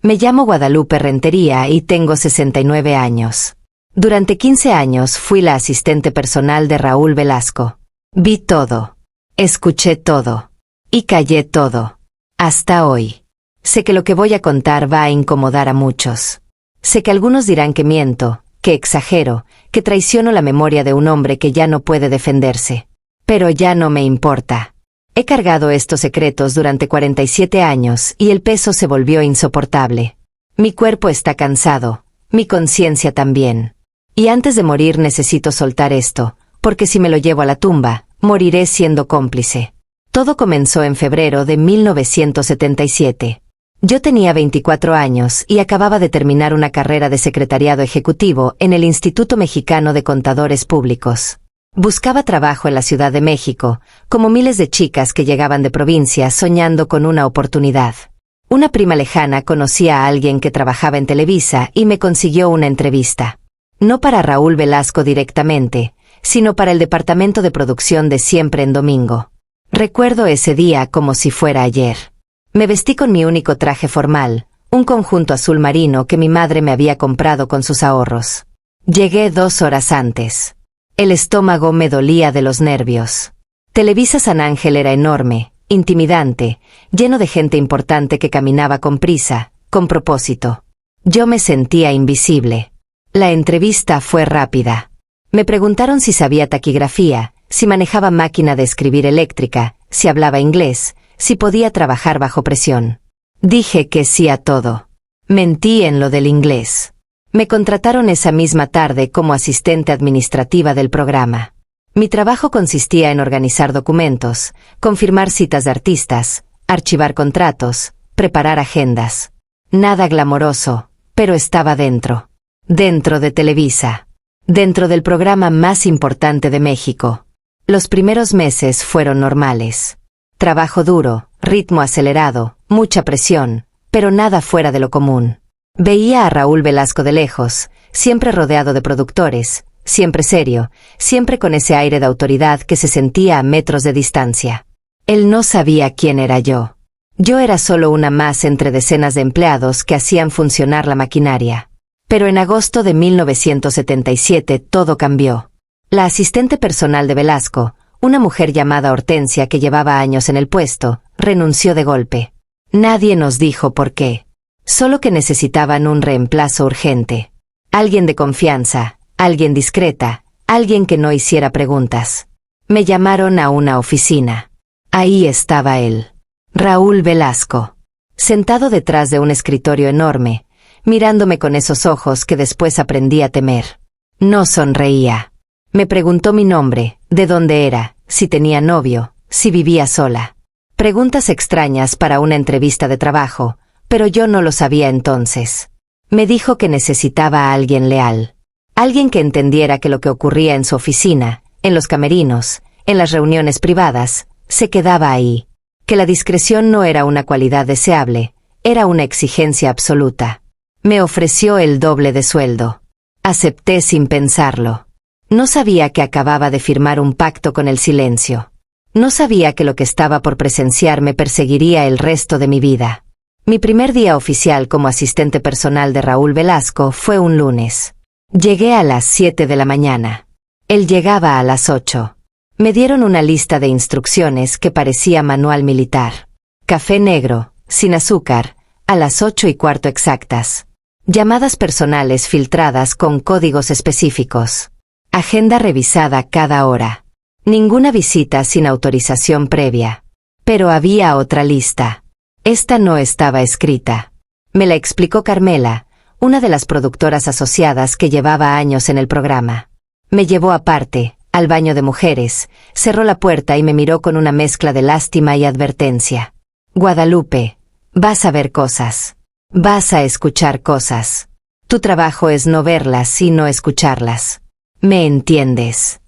Me llamo Guadalupe Rentería y tengo 69 años. Durante 15 años fui la asistente personal de Raúl Velasco. Vi todo. Escuché todo. Y callé todo. Hasta hoy. Sé que lo que voy a contar va a incomodar a muchos. Sé que algunos dirán que miento, que exagero, que traiciono la memoria de un hombre que ya no puede defenderse. Pero ya no me importa. He cargado estos secretos durante 47 años y el peso se volvió insoportable. Mi cuerpo está cansado, mi conciencia también. Y antes de morir necesito soltar esto, porque si me lo llevo a la tumba, moriré siendo cómplice. Todo comenzó en febrero de 1977. Yo tenía 24 años y acababa de terminar una carrera de secretariado ejecutivo en el Instituto Mexicano de Contadores Públicos. Buscaba trabajo en la Ciudad de México, como miles de chicas que llegaban de provincia soñando con una oportunidad. Una prima lejana conocía a alguien que trabajaba en Televisa y me consiguió una entrevista. No para Raúl Velasco directamente, sino para el departamento de producción de Siempre en Domingo. Recuerdo ese día como si fuera ayer. Me vestí con mi único traje formal, un conjunto azul marino que mi madre me había comprado con sus ahorros. Llegué 2 horas antes. El estómago me dolía de los nervios. Televisa San Ángel era enorme, intimidante, lleno de gente importante que caminaba con prisa, con propósito. Yo me sentía invisible. La entrevista fue rápida. Me preguntaron si sabía taquigrafía, si manejaba máquina de escribir eléctrica, si hablaba inglés, si podía trabajar bajo presión. Dije que sí a todo. Mentí en lo del inglés. Me contrataron esa misma tarde como asistente administrativa del programa. Mi trabajo consistía en organizar documentos, confirmar citas de artistas, archivar contratos, preparar agendas. Nada glamoroso, pero estaba dentro. Dentro de Televisa. Dentro del programa más importante de México. Los primeros meses fueron normales. Trabajo duro, ritmo acelerado, mucha presión, pero nada fuera de lo común. Veía a Raúl Velasco de lejos, siempre rodeado de productores, siempre serio, siempre con ese aire de autoridad que se sentía a metros de distancia. Él no sabía quién era yo. Yo era solo una más entre decenas de empleados que hacían funcionar la maquinaria. Pero en agosto de 1977 todo cambió. La asistente personal de Velasco, una mujer llamada Hortensia que llevaba años en el puesto, renunció de golpe. Nadie nos dijo por qué. Solo que necesitaban un reemplazo urgente. Alguien de confianza, alguien discreta, alguien que no hiciera preguntas. Me llamaron a una oficina. Ahí estaba él. Raúl Velasco. Sentado detrás de un escritorio enorme, mirándome con esos ojos que después aprendí a temer. No sonreía. Me preguntó mi nombre, de dónde era, si tenía novio, si vivía sola. Preguntas extrañas para una entrevista de trabajo, pero yo no lo sabía entonces. Me dijo que necesitaba a alguien leal. Alguien que entendiera que lo que ocurría en su oficina, en los camerinos, en las reuniones privadas, se quedaba ahí. Que la discreción no era una cualidad deseable, era una exigencia absoluta. Me ofreció el doble de sueldo. Acepté sin pensarlo. No sabía que acababa de firmar un pacto con el silencio. No sabía que lo que estaba por presenciar me perseguiría el resto de mi vida. Mi primer día oficial como asistente personal de Raúl Velasco fue un lunes. Llegué a las 7 de la mañana. Él llegaba a las 8. Me dieron una lista de instrucciones que parecía manual militar. Café negro, sin azúcar, a las 8:15 exactas. Llamadas personales filtradas con códigos específicos. Agenda revisada cada hora. Ninguna visita sin autorización previa. Pero había otra lista. Esta no estaba escrita. Me la explicó Carmela, una de las productoras asociadas que llevaba años en el programa. Me llevó aparte, al baño de mujeres, cerró la puerta y me miró con una mezcla de lástima y advertencia. Guadalupe, vas a ver cosas. Vas a escuchar cosas. Tu trabajo es no verlas y no escucharlas. ¿Me entiendes?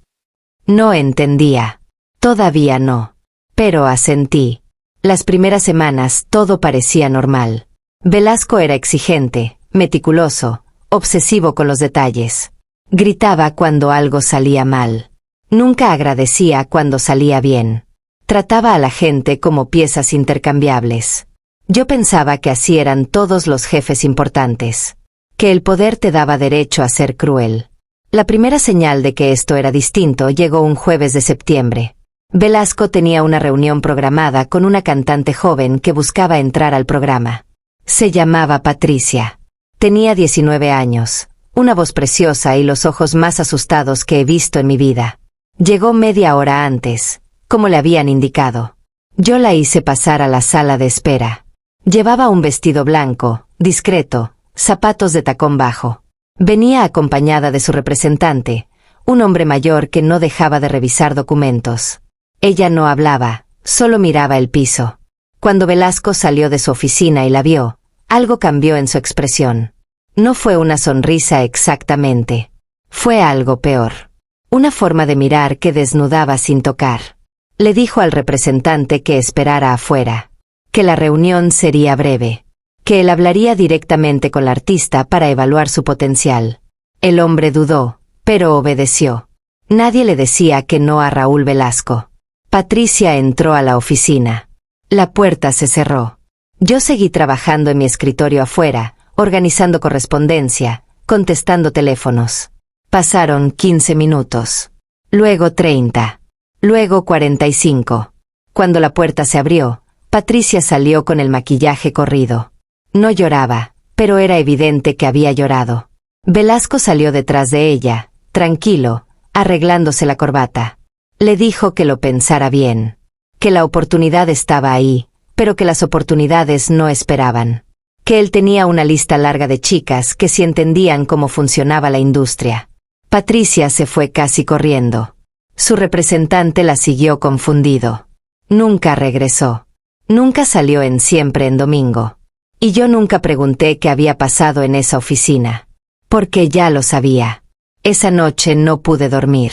No entendía. Todavía no. Pero asentí. Las primeras semanas todo parecía normal. Velasco era exigente, meticuloso, obsesivo con los detalles. Gritaba cuando algo salía mal. Nunca agradecía cuando salía bien. Trataba a la gente como piezas intercambiables. Yo pensaba que así eran todos los jefes importantes, que el poder te daba derecho a ser cruel. La primera señal de que esto era distinto llegó un jueves de septiembre. Velasco tenía una reunión programada con una cantante joven que buscaba entrar al programa. Se llamaba Patricia. Tenía 19 años, una voz preciosa y los ojos más asustados que he visto en mi vida. Llegó media hora antes, como le habían indicado. Yo la hice pasar a la sala de espera. Llevaba un vestido blanco, discreto, zapatos de tacón bajo. Venía acompañada de su representante, un hombre mayor que no dejaba de revisar documentos. Ella no hablaba, solo miraba el piso. Cuando Velasco salió de su oficina y la vio, algo cambió en su expresión. No fue una sonrisa exactamente. Fue algo peor. Una forma de mirar que desnudaba sin tocar. Le dijo al representante que esperara afuera. Que la reunión sería breve. Que él hablaría directamente con la artista para evaluar su potencial. El hombre dudó, pero obedeció. Nadie le decía que no a Raúl Velasco. Patricia entró a la oficina. La puerta se cerró. Yo seguí trabajando en mi escritorio afuera, organizando correspondencia, contestando teléfonos. Pasaron 15 minutos. Luego 30. Luego 45. Cuando la puerta se abrió, Patricia salió con el maquillaje corrido. No lloraba, pero era evidente que había llorado. Velasco salió detrás de ella, tranquilo, arreglándose la corbata. Le dijo que lo pensara bien. Que la oportunidad estaba ahí, pero que las oportunidades no esperaban. Que él tenía una lista larga de chicas que sí entendían cómo funcionaba la industria. Patricia se fue casi corriendo. Su representante la siguió confundido. Nunca regresó. Nunca salió en Siempre en Domingo. Y yo nunca pregunté qué había pasado en esa oficina. Porque ya lo sabía. Esa noche no pude dormir.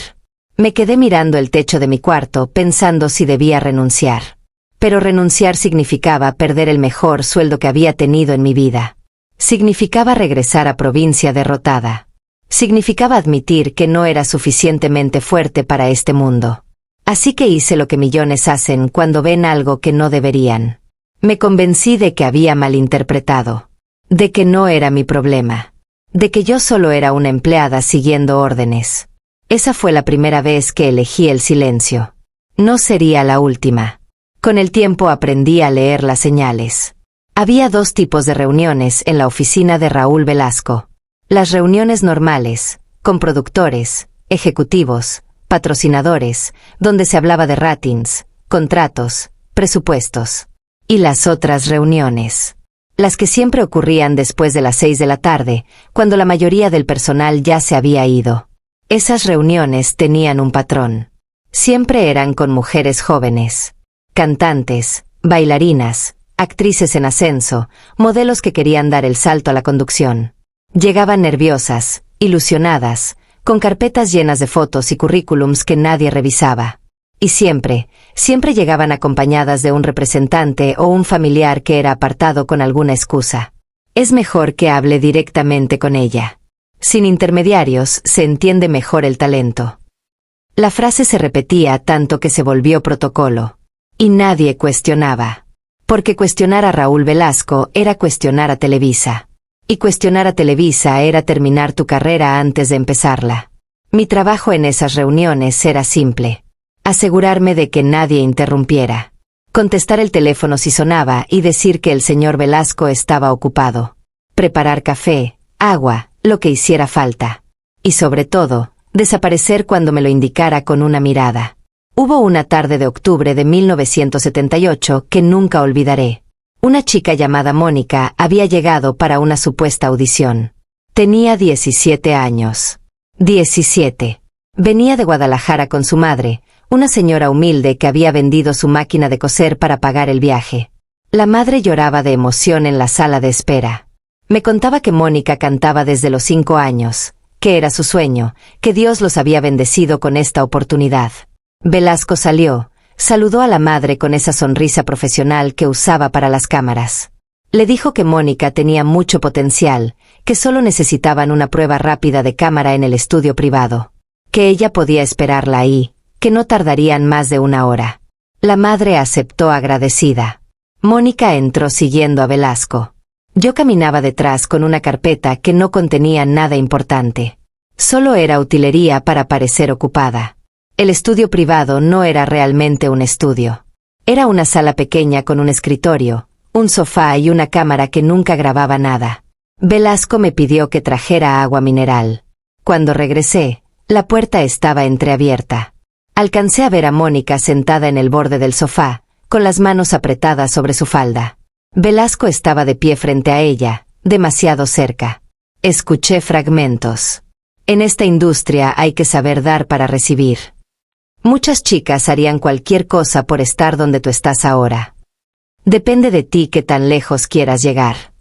Me quedé mirando el techo de mi cuarto pensando si debía renunciar. Pero renunciar significaba perder el mejor sueldo que había tenido en mi vida. Significaba regresar a provincia derrotada. Significaba admitir que no era suficientemente fuerte para este mundo. Así que hice lo que millones hacen cuando ven algo que no deberían. Me convencí de que había malinterpretado. De que no era mi problema. De que yo solo era una empleada siguiendo órdenes. Esa fue la primera vez que elegí el silencio. No sería la última. Con el tiempo aprendí a leer las señales. Había dos tipos de reuniones en la oficina de Raúl Velasco. Las reuniones normales, con productores, ejecutivos, patrocinadores, donde se hablaba de ratings, contratos, presupuestos. Y las otras reuniones. Las que siempre ocurrían después de las 6 de la tarde, cuando la mayoría del personal ya se había ido. Esas reuniones tenían un patrón. Siempre eran con mujeres jóvenes. Cantantes, bailarinas, actrices en ascenso, modelos que querían dar el salto a la conducción. Llegaban nerviosas, ilusionadas, con carpetas llenas de fotos y currículums que nadie revisaba. Y siempre llegaban acompañadas de un representante o un familiar que era apartado con alguna excusa. Es mejor que hable directamente con ella. Sin intermediarios se entiende mejor el talento. La frase se repetía tanto que se volvió protocolo. Y nadie cuestionaba. Porque cuestionar a Raúl Velasco era cuestionar a Televisa. Y cuestionar a Televisa era terminar tu carrera antes de empezarla. Mi trabajo en esas reuniones era simple. Asegurarme de que nadie interrumpiera. Contestar el teléfono si sonaba y decir que el señor Velasco estaba ocupado. Preparar café, agua, lo que hiciera falta. Y sobre todo, desaparecer cuando me lo indicara con una mirada. Hubo una tarde de octubre de 1978 que nunca olvidaré. Una chica llamada Mónica había llegado para una supuesta audición. Tenía 17 años. 17. Venía de Guadalajara con su madre, una señora humilde que había vendido su máquina de coser para pagar el viaje. La madre lloraba de emoción en la sala de espera. Me contaba que Mónica cantaba desde los 5 años, que era su sueño, que Dios los había bendecido con esta oportunidad. Velasco salió, saludó a la madre con esa sonrisa profesional que usaba para las cámaras. Le dijo que Mónica tenía mucho potencial, que solo necesitaban una prueba rápida de cámara en el estudio privado. Que ella podía esperarla ahí, que no tardarían más de 1 hora. La madre aceptó agradecida. Mónica entró siguiendo a Velasco. Yo caminaba detrás con una carpeta que no contenía nada importante. Solo era utilería para parecer ocupada. El estudio privado no era realmente un estudio. Era una sala pequeña con un escritorio, un sofá y una cámara que nunca grababa nada. Velasco me pidió que trajera agua mineral. Cuando regresé, la puerta estaba entreabierta. Alcancé a ver a Mónica sentada en el borde del sofá, con las manos apretadas sobre su falda. Velasco estaba de pie frente a ella, demasiado cerca. Escuché fragmentos. En esta industria hay que saber dar para recibir. Muchas chicas harían cualquier cosa por estar donde tú estás ahora. Depende de ti qué tan lejos quieras llegar.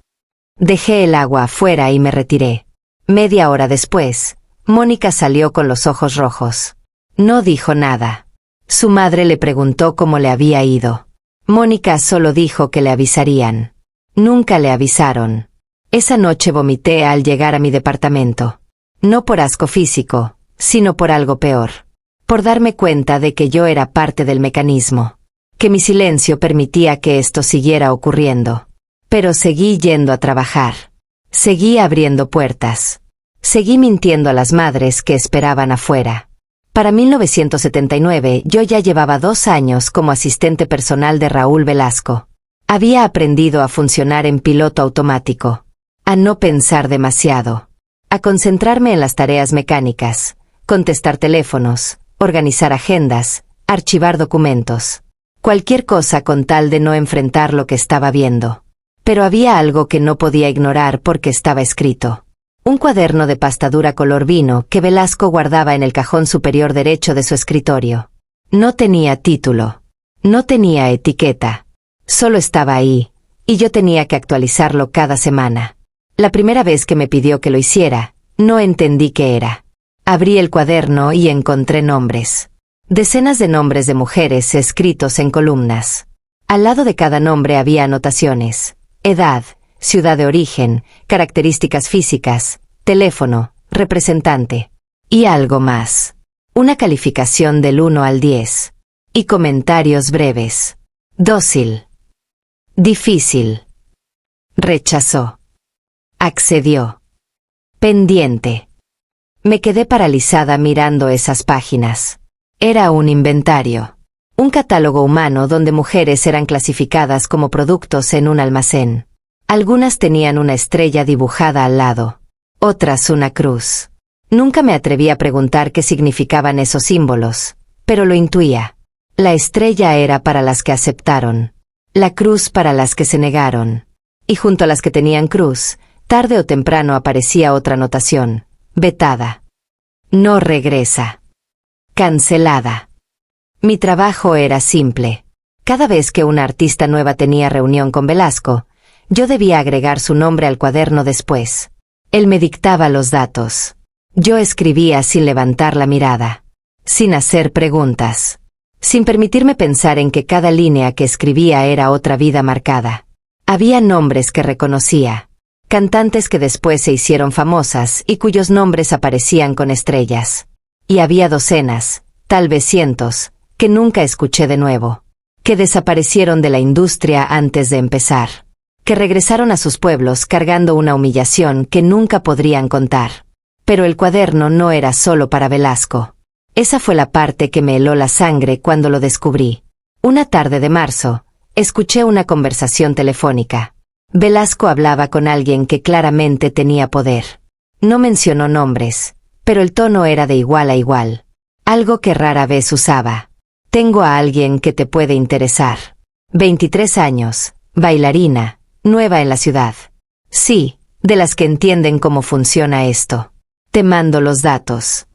Dejé el agua afuera y me retiré. Media hora después, Mónica salió con los ojos rojos. No dijo nada. Su madre le preguntó cómo le había ido. Mónica solo dijo que le avisarían. Nunca le avisaron. Esa noche vomité al llegar a mi departamento. No por asco físico, sino por algo peor. Por darme cuenta de que yo era parte del mecanismo. Que mi silencio permitía que esto siguiera ocurriendo. Pero seguí yendo a trabajar. Seguí abriendo puertas. Seguí mintiendo a las madres que esperaban afuera. Para 1979 yo ya llevaba 2 años como asistente personal de Raúl Velasco. Había aprendido a funcionar en piloto automático. A no pensar demasiado. A concentrarme en las tareas mecánicas. Contestar teléfonos, organizar agendas, archivar documentos. Cualquier cosa con tal de no enfrentar lo que estaba viendo. Pero había algo que no podía ignorar porque estaba escrito. Un cuaderno de pasta dura color vino que Velasco guardaba en el cajón superior derecho de su escritorio. No tenía título. No tenía etiqueta. Solo estaba ahí, y yo tenía que actualizarlo cada semana. La primera vez que me pidió que lo hiciera, no entendí qué era. Abrí el cuaderno y encontré nombres. Decenas de nombres de mujeres escritos en columnas. Al lado de cada nombre había anotaciones. Edad, ciudad de origen, características físicas, teléfono, representante. Y algo más. Una calificación del 1 al 10. Y comentarios breves. Dócil. Difícil. Rechazó. Accedió. Pendiente. Me quedé paralizada mirando esas páginas. Era un inventario. Un catálogo humano donde mujeres eran clasificadas como productos en un almacén. Algunas tenían una estrella dibujada al lado. Otras una cruz. Nunca me atreví a preguntar qué significaban esos símbolos, pero lo intuía. La estrella era para las que aceptaron. La cruz para las que se negaron. Y junto a las que tenían cruz, tarde o temprano aparecía otra anotación. Vetada. No regresa. Cancelada. Mi trabajo era simple. Cada vez que una artista nueva tenía reunión con Velasco, yo debía agregar su nombre al cuaderno después. Él me dictaba los datos. Yo escribía sin levantar la mirada. Sin hacer preguntas. Sin permitirme pensar en que cada línea que escribía era otra vida marcada. Había nombres que reconocía. Cantantes que después se hicieron famosas y cuyos nombres aparecían con estrellas. Y había docenas, tal vez cientos, que nunca escuché de nuevo. Que desaparecieron de la industria antes de empezar. Que regresaron a sus pueblos cargando una humillación que nunca podrían contar. Pero el cuaderno no era solo para Velasco. Esa fue la parte que me heló la sangre cuando lo descubrí. Una tarde de marzo, escuché una conversación telefónica. Velasco hablaba con alguien que claramente tenía poder. No mencionó nombres, pero el tono era de igual a igual. Algo que rara vez usaba. Tengo a alguien que te puede interesar. 23 años, bailarina, nueva en la ciudad. Sí, de las que entienden cómo funciona esto. Te mando los datos.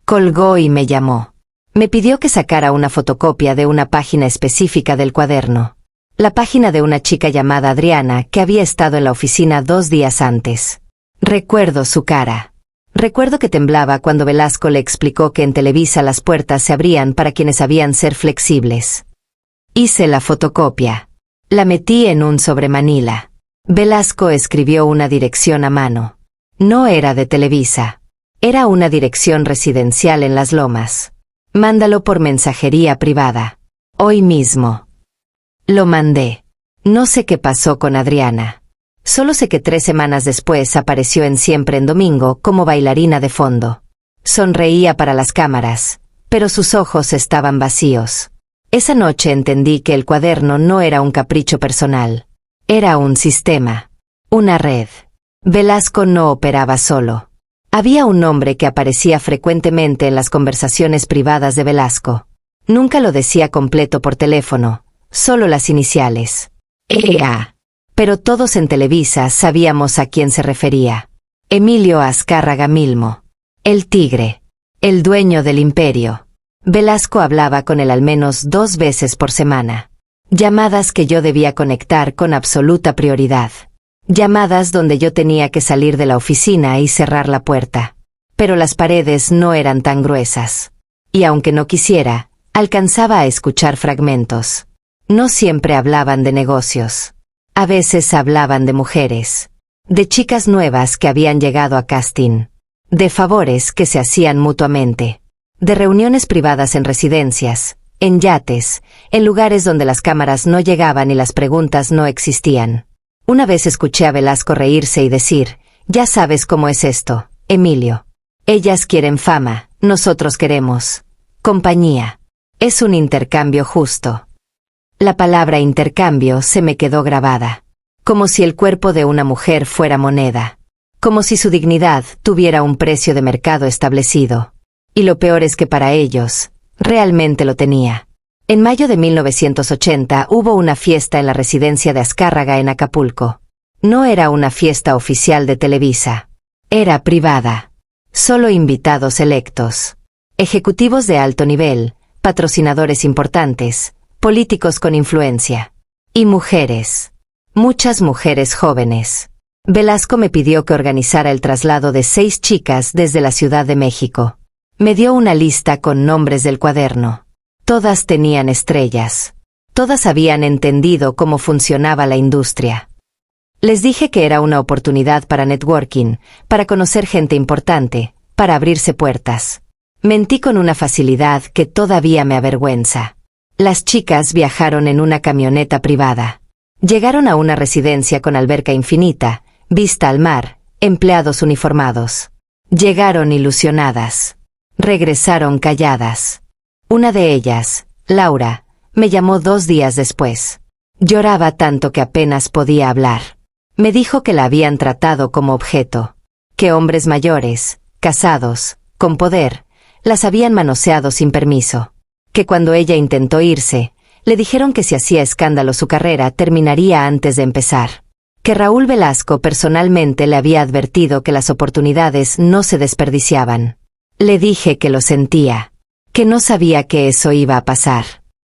Colgó y me llamó. Me pidió que sacara una fotocopia de una página específica del cuaderno. La página de una chica llamada Adriana que había estado en la oficina 2 días antes. Recuerdo su cara. Recuerdo que temblaba cuando Velasco le explicó que en Televisa las puertas se abrían para quienes sabían ser flexibles. Hice la fotocopia. La metí en un sobremanila. Velasco escribió una dirección a mano. No era de Televisa. Era una dirección residencial en Las Lomas. Mándalo por mensajería privada. Hoy mismo. Lo mandé. No sé qué pasó con Adriana. Solo sé que 3 semanas después apareció en Siempre en Domingo como bailarina de fondo. Sonreía para las cámaras, pero sus ojos estaban vacíos. Esa noche entendí que el cuaderno no era un capricho personal. Era un sistema. Una red. Velasco no operaba solo. Había un nombre que aparecía frecuentemente en las conversaciones privadas de Velasco. Nunca lo decía completo por teléfono, solo las iniciales. EA. Pero todos en Televisa sabíamos a quién se refería. Emilio Azcárraga Milmo. El tigre. El dueño del imperio. Velasco hablaba con él al menos 2 veces por semana. Llamadas que yo debía conectar con absoluta prioridad. Llamadas donde yo tenía que salir de la oficina y cerrar la puerta. Pero las paredes no eran tan gruesas. Y aunque no quisiera, alcanzaba a escuchar fragmentos. No siempre hablaban de negocios. A veces hablaban de mujeres. De chicas nuevas que habían llegado a casting. De favores que se hacían mutuamente. De reuniones privadas en residencias, en yates, en lugares donde las cámaras no llegaban y las preguntas no existían. Una vez escuché a Velasco reírse y decir, ya sabes cómo es esto, Emilio. Ellas quieren fama, nosotros queremos compañía. Es un intercambio justo. La palabra intercambio se me quedó grabada. Como si el cuerpo de una mujer fuera moneda. Como si su dignidad tuviera un precio de mercado establecido. Y lo peor es que para ellos, realmente lo tenía. En mayo de 1980 hubo una fiesta en la residencia de Azcárraga en Acapulco. No era una fiesta oficial de Televisa. Era privada. Solo invitados selectos. Ejecutivos de alto nivel, patrocinadores importantes, políticos con influencia. Y mujeres. Muchas mujeres jóvenes. Velasco me pidió que organizara el traslado de 6 chicas desde la Ciudad de México. Me dio una lista con nombres del cuaderno. Todas tenían estrellas. Todas habían entendido cómo funcionaba la industria. Les dije que era una oportunidad para networking, para conocer gente importante, para abrirse puertas. Mentí con una facilidad que todavía me avergüenza. Las chicas viajaron en una camioneta privada. Llegaron a una residencia con alberca infinita, vista al mar, empleados uniformados. Llegaron ilusionadas. Regresaron calladas. Una de ellas, Laura, me llamó 2 días después. Lloraba tanto que apenas podía hablar. Me dijo que la habían tratado como objeto. Que hombres mayores, casados, con poder, las habían manoseado sin permiso. Que cuando ella intentó irse, le dijeron que si hacía escándalo su carrera terminaría antes de empezar. Que Raúl Velasco personalmente le había advertido que las oportunidades no se desperdiciaban. Le dije que lo sentía. Que no sabía que eso iba a pasar.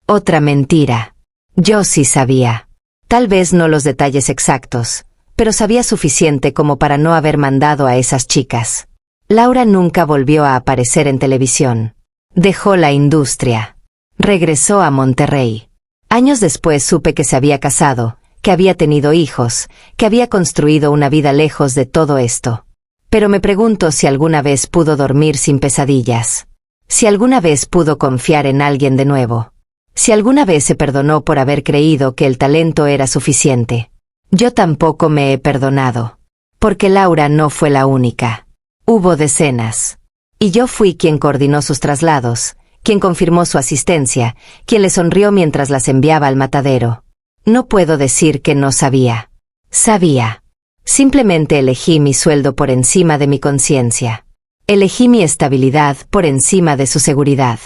Otra mentira. Yo sí sabía. Tal vez no los detalles exactos, pero sabía suficiente como para no haber mandado a esas chicas. Laura nunca volvió a aparecer en televisión. Dejó la industria. Regresó a Monterrey. Años después supe que se había casado, que había tenido hijos, que había construido una vida lejos de todo esto. Pero me pregunto si alguna vez pudo dormir sin pesadillas. Si alguna vez pudo confiar en alguien de nuevo. Si alguna vez se perdonó por haber creído que el talento era suficiente. Yo tampoco me he perdonado. Porque Laura no fue la única. Hubo decenas. Y yo fui quien coordinó sus traslados, quien confirmó su asistencia, quien le sonrió mientras las enviaba al matadero. No puedo decir que no sabía. Sabía. Simplemente elegí mi sueldo por encima de mi conciencia. Elegí mi estabilidad por encima de su seguridad.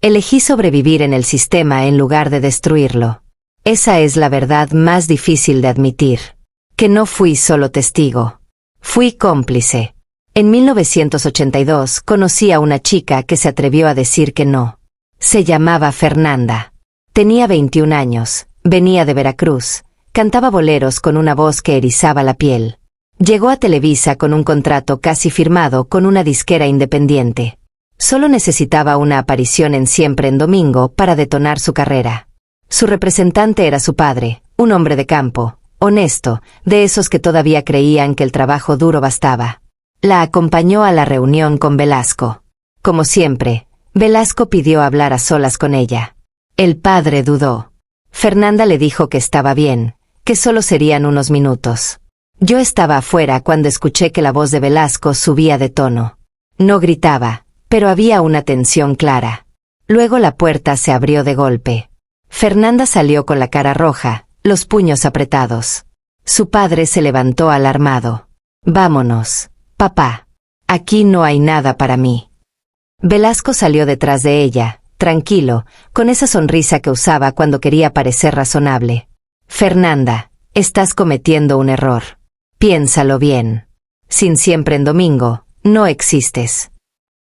Elegí sobrevivir en el sistema en lugar de destruirlo. Esa es la verdad más difícil de admitir. Que no fui solo testigo. Fui cómplice. En 1982 conocí a una chica que se atrevió a decir que no. Se llamaba Fernanda. Tenía 21 años, venía de Veracruz, cantaba boleros con una voz que erizaba la piel. Llegó a Televisa con un contrato casi firmado con una disquera independiente. Solo necesitaba una aparición en Siempre en Domingo para detonar su carrera. Su representante era su padre, un hombre de campo, honesto, de esos que todavía creían que el trabajo duro bastaba. La acompañó a la reunión con Velasco. Como siempre, Velasco pidió hablar a solas con ella. El padre dudó. Fernanda le dijo que estaba bien, que solo serían unos minutos. Yo estaba afuera cuando escuché que la voz de Velasco subía de tono. No gritaba, pero había una tensión clara. Luego la puerta se abrió de golpe. Fernanda salió con la cara roja, los puños apretados. Su padre se levantó alarmado. «Vámonos, papá. Aquí no hay nada para mí». Velasco salió detrás de ella, tranquilo, con esa sonrisa que usaba cuando quería parecer razonable. «Fernanda, estás cometiendo un error. Piénsalo bien. Sin siempre en domingo, no existes».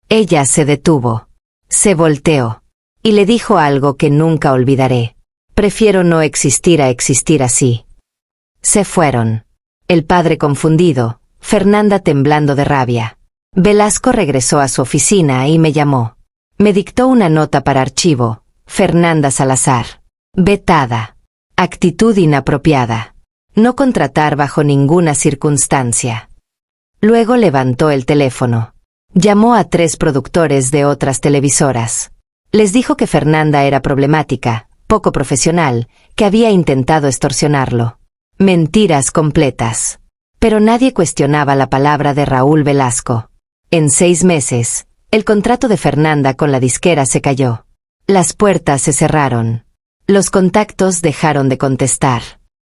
Ella se detuvo. Se volteó. Y le dijo algo que nunca olvidaré. «Prefiero no existir a existir así». Se fueron. El padre confundido, Fernanda temblando de rabia. Velasco regresó a su oficina y me llamó. Me dictó una nota para archivo. Fernanda Salazar. Vetada. Actitud inapropiada. No contratar bajo ninguna circunstancia. Luego levantó el teléfono. Llamó a 3 productores de otras televisoras. Les dijo que Fernanda era problemática, poco profesional, que había intentado extorsionarlo. Mentiras completas. Pero nadie cuestionaba la palabra de Raúl Velasco. En 6 meses, el contrato de Fernanda con la disquera se cayó. Las puertas se cerraron. Los contactos dejaron de contestar.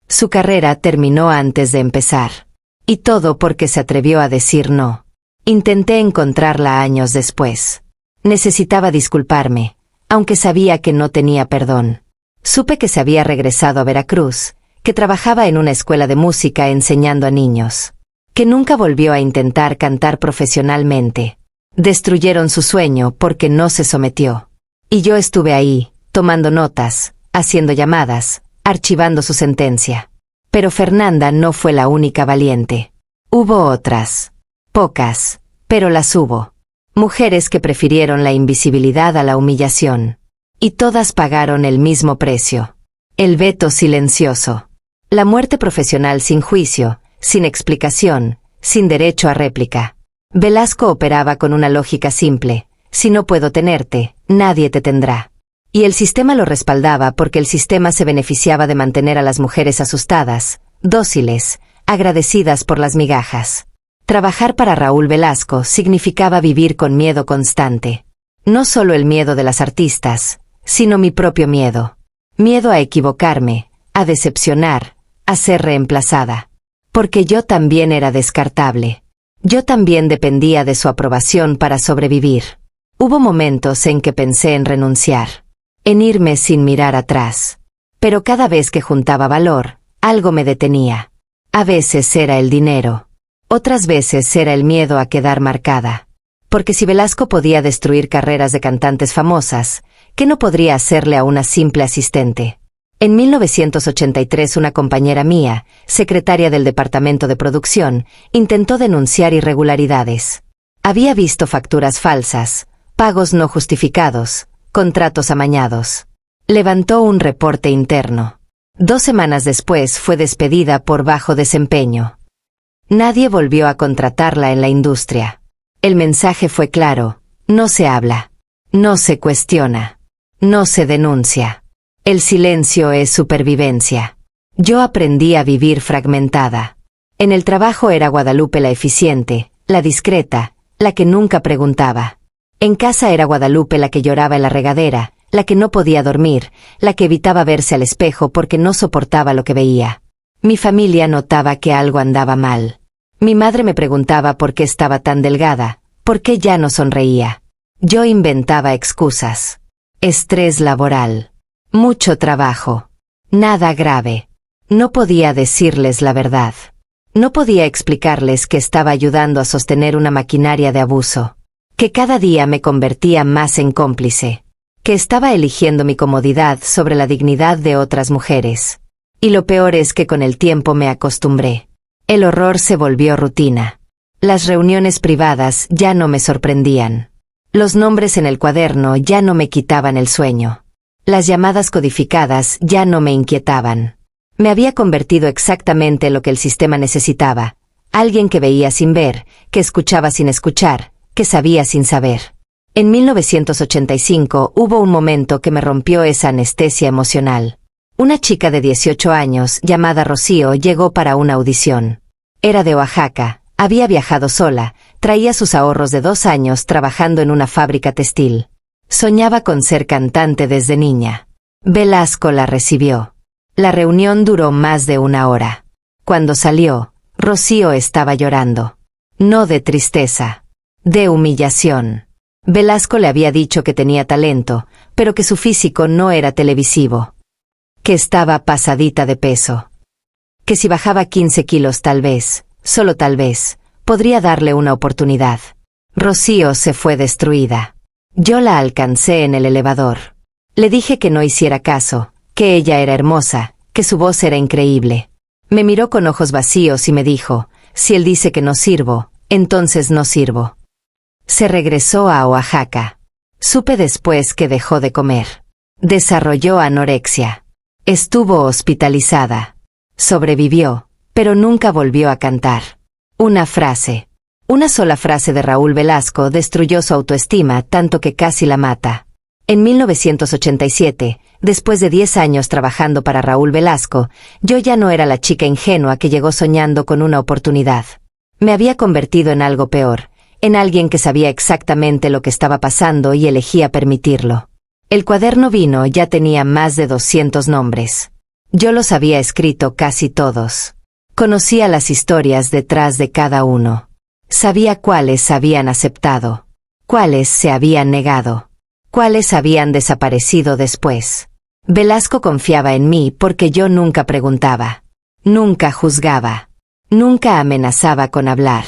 Su carrera terminó antes de empezar. Y todo porque se atrevió a decir no. Intenté encontrarla años después. Necesitaba disculparme, aunque sabía que no tenía perdón. Supe que se había regresado a Veracruz, que trabajaba en una escuela de música enseñando a niños, que nunca volvió a intentar cantar profesionalmente. Destruyeron su sueño porque no se sometió. Y yo estuve ahí, tomando notas, haciendo llamadas, archivando su sentencia. Pero Fernanda no fue la única valiente. Hubo otras. Pocas, pero las hubo. Mujeres que prefirieron la invisibilidad a la humillación. Y todas pagaron el mismo precio. El veto silencioso. La muerte profesional sin juicio, sin explicación, sin derecho a réplica. Velasco operaba con una lógica simple. Si no puedo tenerte, nadie te tendrá. Y el sistema lo respaldaba porque el sistema se beneficiaba de mantener a las mujeres asustadas, dóciles, agradecidas por las migajas. Trabajar para Raúl Velasco significaba vivir con miedo constante. No solo el miedo de las artistas, sino mi propio miedo. Miedo a equivocarme, a decepcionar, a ser reemplazada. Porque yo también era descartable. Yo también dependía de su aprobación para sobrevivir. Hubo momentos en que pensé en renunciar, en irme sin mirar atrás. Pero cada vez que juntaba valor, algo me detenía. A veces era el dinero. Otras veces era el miedo a quedar marcada. Porque si Velasco podía destruir carreras de cantantes famosas, ¿qué no podría hacerle a una simple asistente? En 1983 una compañera mía, secretaria del departamento de producción, intentó denunciar irregularidades. Había visto facturas falsas, pagos no justificados, contratos amañados. Levantó un reporte interno. 2 semanas después fue despedida por bajo desempeño. Nadie volvió a contratarla en la industria. El mensaje fue claro: no se habla, no se cuestiona, no se denuncia. El silencio es supervivencia. Yo aprendí a vivir fragmentada. En el trabajo era Guadalupe la eficiente, la discreta, la que nunca preguntaba. En casa era Guadalupe la que lloraba en la regadera, la que no podía dormir, la que evitaba verse al espejo porque no soportaba lo que veía. Mi familia notaba que algo andaba mal. Mi madre me preguntaba por qué estaba tan delgada, por qué ya no sonreía. Yo inventaba excusas. Estrés laboral. Mucho trabajo. Nada grave. No podía decirles la verdad. No podía explicarles que estaba ayudando a sostener una maquinaria de abuso. Que cada día me convertía más en cómplice. Que estaba eligiendo mi comodidad sobre la dignidad de otras mujeres. Y lo peor es que con el tiempo me acostumbré. El horror se volvió rutina. Las reuniones privadas ya no me sorprendían. Los nombres en el cuaderno ya no me quitaban el sueño. Las llamadas codificadas ya no me inquietaban. Me había convertido exactamente en lo que el sistema necesitaba. Alguien que veía sin ver, que escuchaba sin escuchar, que sabía sin saber. En 1985 hubo un momento que me rompió esa anestesia emocional. Una chica de 18 años, llamada Rocío, llegó para una audición. Era de Oaxaca, había viajado sola, traía sus ahorros de 2 años trabajando en una fábrica textil. Soñaba con ser cantante desde niña. Velasco la recibió. La reunión duró más de 1 hora. Cuando salió, Rocío estaba llorando. No de tristeza, de humillación. Velasco le había dicho que tenía talento, pero que su físico no era televisivo. Que estaba pasadita de peso. Que si bajaba 15 kilos tal vez, solo tal vez, podría darle una oportunidad. Rocío se fue destruida. Yo la alcancé en el elevador. Le dije que no hiciera caso, que ella era hermosa, que su voz era increíble. Me miró con ojos vacíos y me dijo, si él dice que no sirvo, entonces no sirvo. Se regresó a Oaxaca. Supe después que dejó de comer. Desarrolló anorexia. Estuvo hospitalizada. Sobrevivió, pero nunca volvió a cantar. Una sola frase de Raúl Velasco destruyó su autoestima tanto que casi la mata. En 1987, después de 10 años trabajando para Raúl Velasco, yo ya no era la chica ingenua que llegó soñando con una oportunidad. Me había convertido en algo peor, en alguien que sabía exactamente lo que estaba pasando y elegía permitirlo. El cuaderno vino ya tenía más de 200 nombres. Yo los había escrito casi todos. Conocía las historias detrás de cada uno. Sabía cuáles habían aceptado, cuáles se habían negado, cuáles habían desaparecido después. Velasco confiaba en mí porque yo nunca preguntaba, nunca juzgaba, nunca amenazaba con hablar.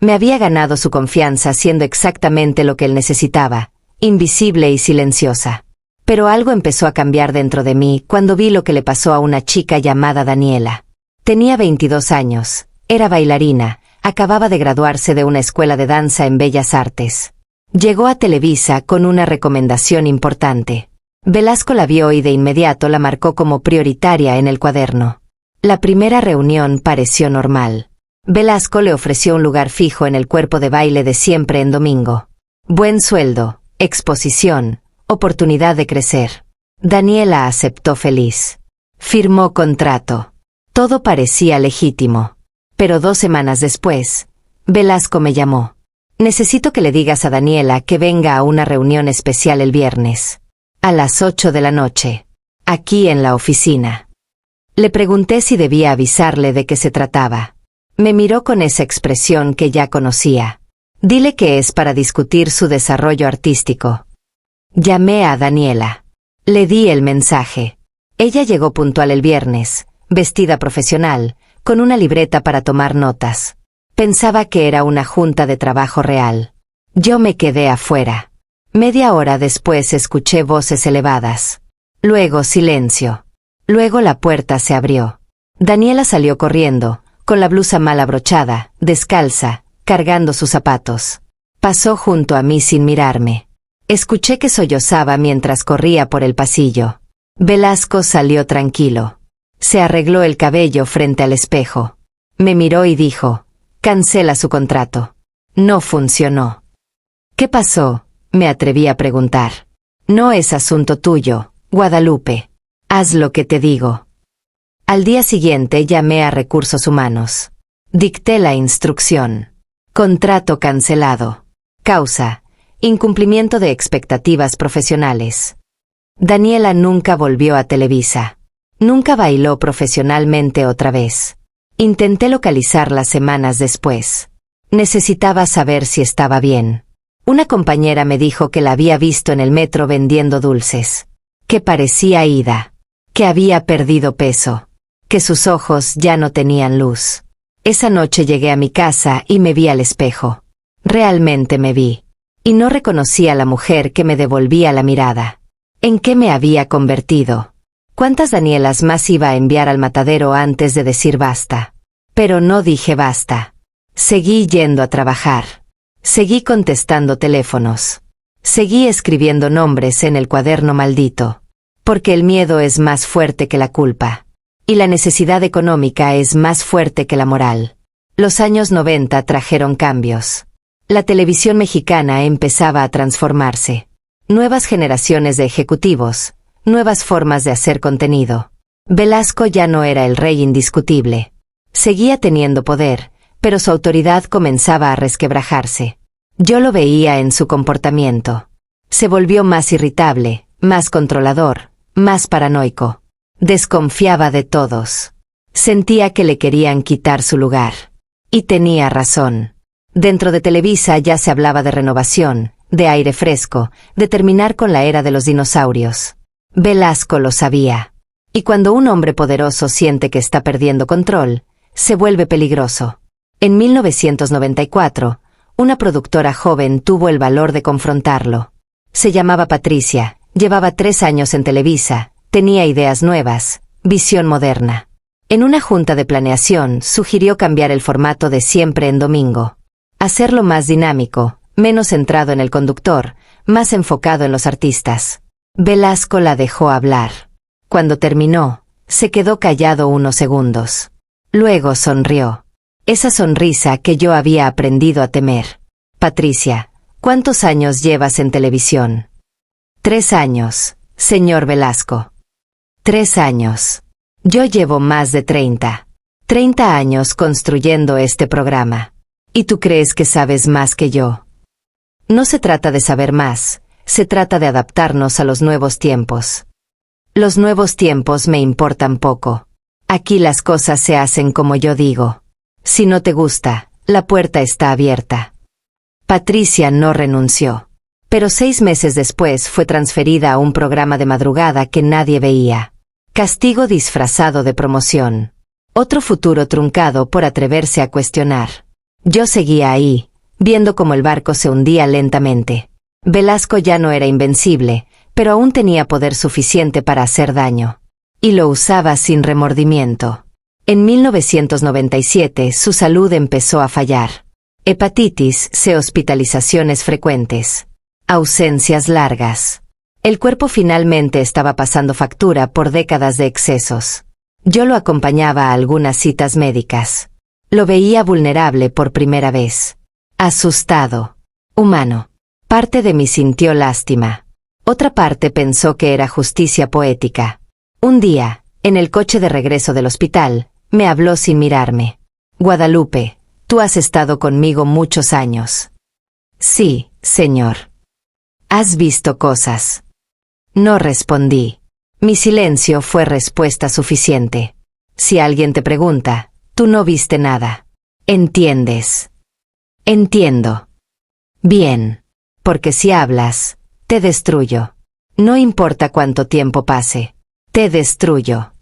Me había ganado su confianza siendo exactamente lo que él necesitaba, invisible y silenciosa. Pero algo empezó a cambiar dentro de mí cuando vi lo que le pasó a una chica llamada Daniela. Tenía 22 años, era bailarina, acababa de graduarse de una escuela de danza en Bellas Artes. Llegó a Televisa con una recomendación importante. Velasco la vio y de inmediato la marcó como prioritaria en el cuaderno. La primera reunión pareció normal. Velasco le ofreció un lugar fijo en el cuerpo de baile de Siempre en Domingo. Buen sueldo, exposición, oportunidad de crecer. Daniela aceptó feliz. Firmó contrato. Todo parecía legítimo. Pero 2 semanas después, Velasco me llamó. Necesito que le digas a Daniela que venga a una reunión especial el viernes. A las 8 de la noche. Aquí en la oficina. Le pregunté si debía avisarle de qué se trataba. Me miró con esa expresión que ya conocía. Dile que es para discutir su desarrollo artístico. Llamé a Daniela. Le di el mensaje. Ella llegó puntual el viernes, vestida profesional, con una libreta para tomar notas. Pensaba que era una junta de trabajo real. Yo me quedé afuera. Media hora después escuché voces elevadas. Luego silencio. Luego la puerta se abrió. Daniela salió corriendo, con la blusa mal abrochada, descalza, cargando sus zapatos. Pasó junto a mí sin mirarme. Escuché que sollozaba mientras corría por el pasillo. Velasco salió tranquilo. Se arregló el cabello frente al espejo. Me miró y dijo, cancela su contrato. No funcionó. ¿Qué pasó?, me atreví a preguntar. No es asunto tuyo, Guadalupe. Haz lo que te digo. Al día siguiente llamé a Recursos Humanos. Dicté la instrucción. Contrato cancelado. Causa: incumplimiento de expectativas profesionales. Daniela nunca volvió a Televisa. Nunca bailó profesionalmente otra vez. Intenté localizarla semanas después. Necesitaba saber si estaba bien. Una compañera me dijo que la había visto en el metro vendiendo dulces. Que parecía ida. Que había perdido peso. Que sus ojos ya no tenían luz. Esa noche llegué a mi casa y me vi al espejo. Realmente me vi. Y no reconocí a la mujer que me devolvía la mirada. ¿En qué me había convertido? ¿Cuántas Danielas más iba a enviar al matadero antes de decir basta? Pero no dije basta. Seguí yendo a trabajar. Seguí contestando teléfonos. Seguí escribiendo nombres en el cuaderno maldito. Porque el miedo es más fuerte que la culpa. Y la necesidad económica es más fuerte que la moral. Los años 90 trajeron cambios. La televisión mexicana empezaba a transformarse. Nuevas generaciones de ejecutivos, nuevas formas de hacer contenido. Velasco ya no era el rey indiscutible. Seguía teniendo poder, pero su autoridad comenzaba a resquebrajarse. Yo lo veía en su comportamiento. Se volvió más irritable, más controlador, más paranoico. Desconfiaba de todos. Sentía que le querían quitar su lugar. Y tenía razón. Dentro de Televisa ya se hablaba de renovación, de aire fresco, de terminar con la era de los dinosaurios. Velasco lo sabía. Y cuando un hombre poderoso siente que está perdiendo control, se vuelve peligroso. En 1994, una productora joven tuvo el valor de confrontarlo. Se llamaba Patricia, llevaba 3 años en Televisa, tenía ideas nuevas, visión moderna. En una junta de planeación sugirió cambiar el formato de Siempre en Domingo. Hacerlo más dinámico, menos centrado en el conductor, más enfocado en los artistas. Velasco la dejó hablar. Cuando terminó, se quedó callado unos segundos. Luego sonrió. Esa sonrisa que yo había aprendido a temer. Patricia, ¿cuántos años llevas en televisión? 3 años, señor Velasco. 3 años. Yo llevo más de 30. 30 años construyendo este programa. ¿Y tú crees que sabes más que yo? No se trata de saber más, se trata de adaptarnos a los nuevos tiempos. Los nuevos tiempos me importan poco. Aquí las cosas se hacen como yo digo. Si no te gusta, la puerta está abierta. Patricia no renunció. Pero 6 meses después fue transferida a un programa de madrugada que nadie veía. Castigo disfrazado de promoción. Otro futuro truncado por atreverse a cuestionar. Yo seguía ahí, viendo cómo el barco se hundía lentamente. Velasco ya no era invencible, pero aún tenía poder suficiente para hacer daño. Y lo usaba sin remordimiento. En 1997 su salud empezó a fallar. Hepatitis, hospitalizaciones frecuentes. Ausencias largas. El cuerpo finalmente estaba pasando factura por décadas de excesos. Yo lo acompañaba a algunas citas médicas. Lo veía vulnerable por primera vez. Asustado. Humano. Parte de mí sintió lástima. Otra parte pensó que era justicia poética. Un día, en el coche de regreso del hospital, me habló sin mirarme. Guadalupe, tú has estado conmigo muchos años. Sí, señor. ¿Has visto cosas? No respondí. Mi silencio fue respuesta suficiente. Si alguien te pregunta, tú no viste nada. ¿Entiendes? Entiendo. Bien. Porque si hablas, te destruyo. No importa cuánto tiempo pase. Te destruyo.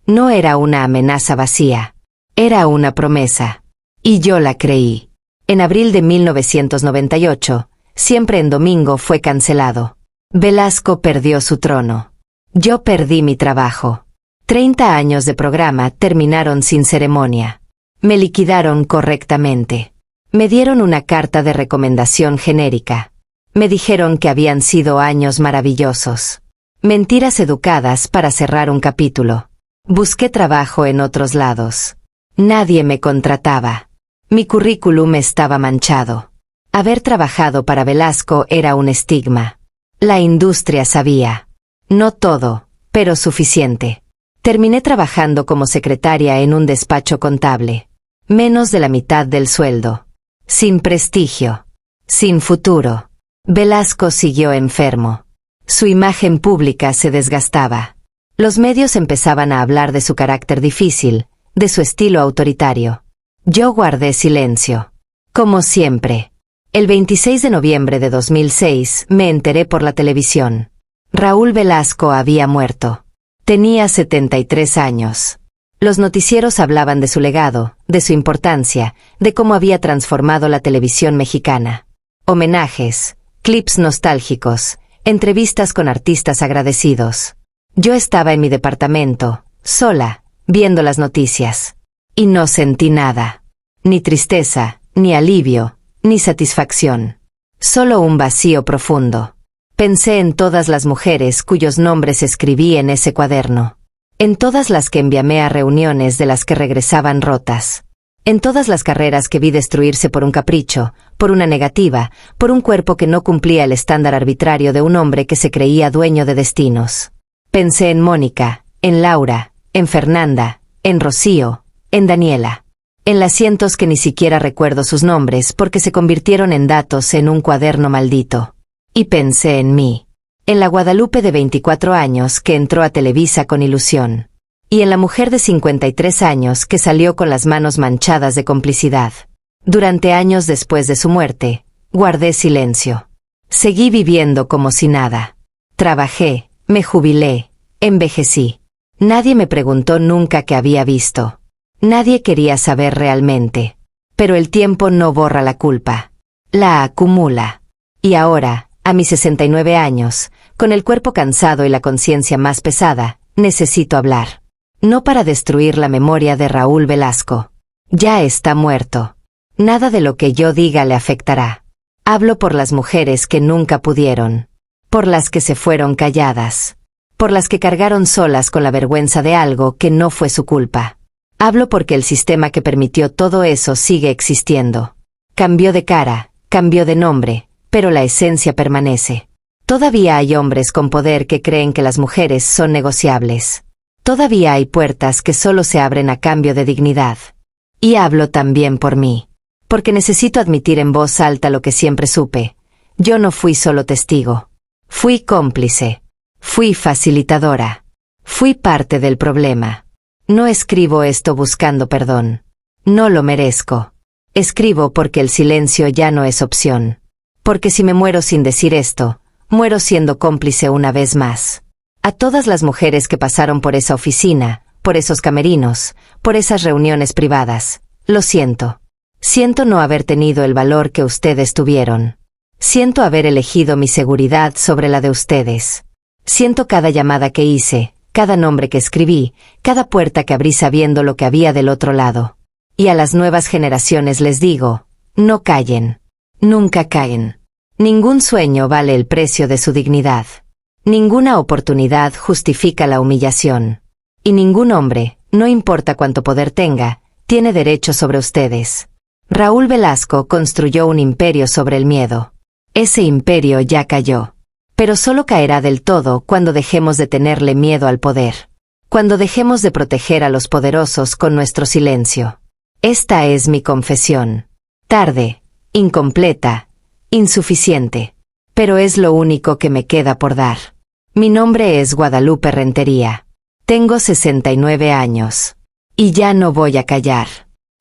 No era una amenaza vacía. Era una promesa. Y yo la creí. En abril de 1998, Siempre en Domingo fue cancelado. Velasco perdió su trono. Yo perdí mi trabajo. 30 años de programa terminaron sin ceremonia. Me liquidaron correctamente. Me dieron una carta de recomendación genérica. Me dijeron que habían sido años maravillosos. Mentiras educadas para cerrar un capítulo. Busqué trabajo en otros lados. Nadie me contrataba. Mi currículum estaba manchado. Haber trabajado para Velasco era un estigma. La industria sabía. No todo, pero suficiente. Terminé trabajando como secretaria en un despacho contable. Menos de la mitad del sueldo. Sin prestigio. Sin futuro. Velasco siguió enfermo. Su imagen pública se desgastaba. Los medios empezaban a hablar de su carácter difícil, de su estilo autoritario. Yo guardé silencio. Como siempre. El 26 de noviembre de 2006 me enteré por la televisión. Raúl Velasco había muerto. Tenía 73 años. Los noticieros hablaban de su legado, de su importancia, de cómo había transformado la televisión mexicana. Homenajes, clips nostálgicos, entrevistas con artistas agradecidos. Yo estaba en mi departamento, sola, viendo las noticias. Y no sentí nada. Ni tristeza, ni alivio, ni satisfacción. Solo un vacío profundo. Pensé en todas las mujeres cuyos nombres escribí en ese cuaderno. En todas las que envié a reuniones de las que regresaban rotas. En todas las carreras que vi destruirse por un capricho, por una negativa, por un cuerpo que no cumplía el estándar arbitrario de un hombre que se creía dueño de destinos. Pensé en Mónica, en Laura, en Fernanda, en Rocío, en Daniela. En las cientos que ni siquiera recuerdo sus nombres porque se convirtieron en datos en un cuaderno maldito. Y pensé en mí. En la Guadalupe de 24 años que entró a Televisa con ilusión. Y en la mujer de 53 años que salió con las manos manchadas de complicidad. Durante años después de su muerte, guardé silencio. Seguí viviendo como si nada. Trabajé, me jubilé, envejecí. Nadie me preguntó nunca qué había visto. Nadie quería saber realmente. Pero el tiempo no borra la culpa. La acumula. Y ahora, a mis 69 años, con el cuerpo cansado y la conciencia más pesada, necesito hablar. No para destruir la memoria de Raúl Velasco. Ya está muerto. Nada de lo que yo diga le afectará. Hablo por las mujeres que nunca pudieron. Por las que se fueron calladas. Por las que cargaron solas con la vergüenza de algo que no fue su culpa. Hablo porque el sistema que permitió todo eso sigue existiendo. Cambió de cara, cambió de nombre, pero la esencia permanece. Todavía hay hombres con poder que creen que las mujeres son negociables. Todavía hay puertas que solo se abren a cambio de dignidad. Y hablo también por mí. Porque necesito admitir en voz alta lo que siempre supe. Yo no fui solo testigo. Fui cómplice. Fui facilitadora. Fui parte del problema. No escribo esto buscando perdón. No lo merezco. Escribo porque el silencio ya no es opción. Porque si me muero sin decir esto, muero siendo cómplice una vez más. A todas las mujeres que pasaron por esa oficina, por esos camerinos, por esas reuniones privadas, lo siento. Siento no haber tenido el valor que ustedes tuvieron. Siento haber elegido mi seguridad sobre la de ustedes. Siento cada llamada que hice, cada nombre que escribí, cada puerta que abrí sabiendo lo que había del otro lado. Y a las nuevas generaciones les digo, no callen. Nunca caen. Ningún sueño vale el precio de su dignidad. Ninguna oportunidad justifica la humillación. Y ningún hombre, no importa cuánto poder tenga, tiene derecho sobre ustedes. Raúl Velasco construyó un imperio sobre el miedo. Ese imperio ya cayó. Pero solo caerá del todo cuando dejemos de tenerle miedo al poder. Cuando dejemos de proteger a los poderosos con nuestro silencio. Esta es mi confesión. Tarde, incompleta, insuficiente. Pero es lo único que me queda por dar. Mi nombre es Guadalupe Rentería. Tengo 69 años. Y ya no voy a callar.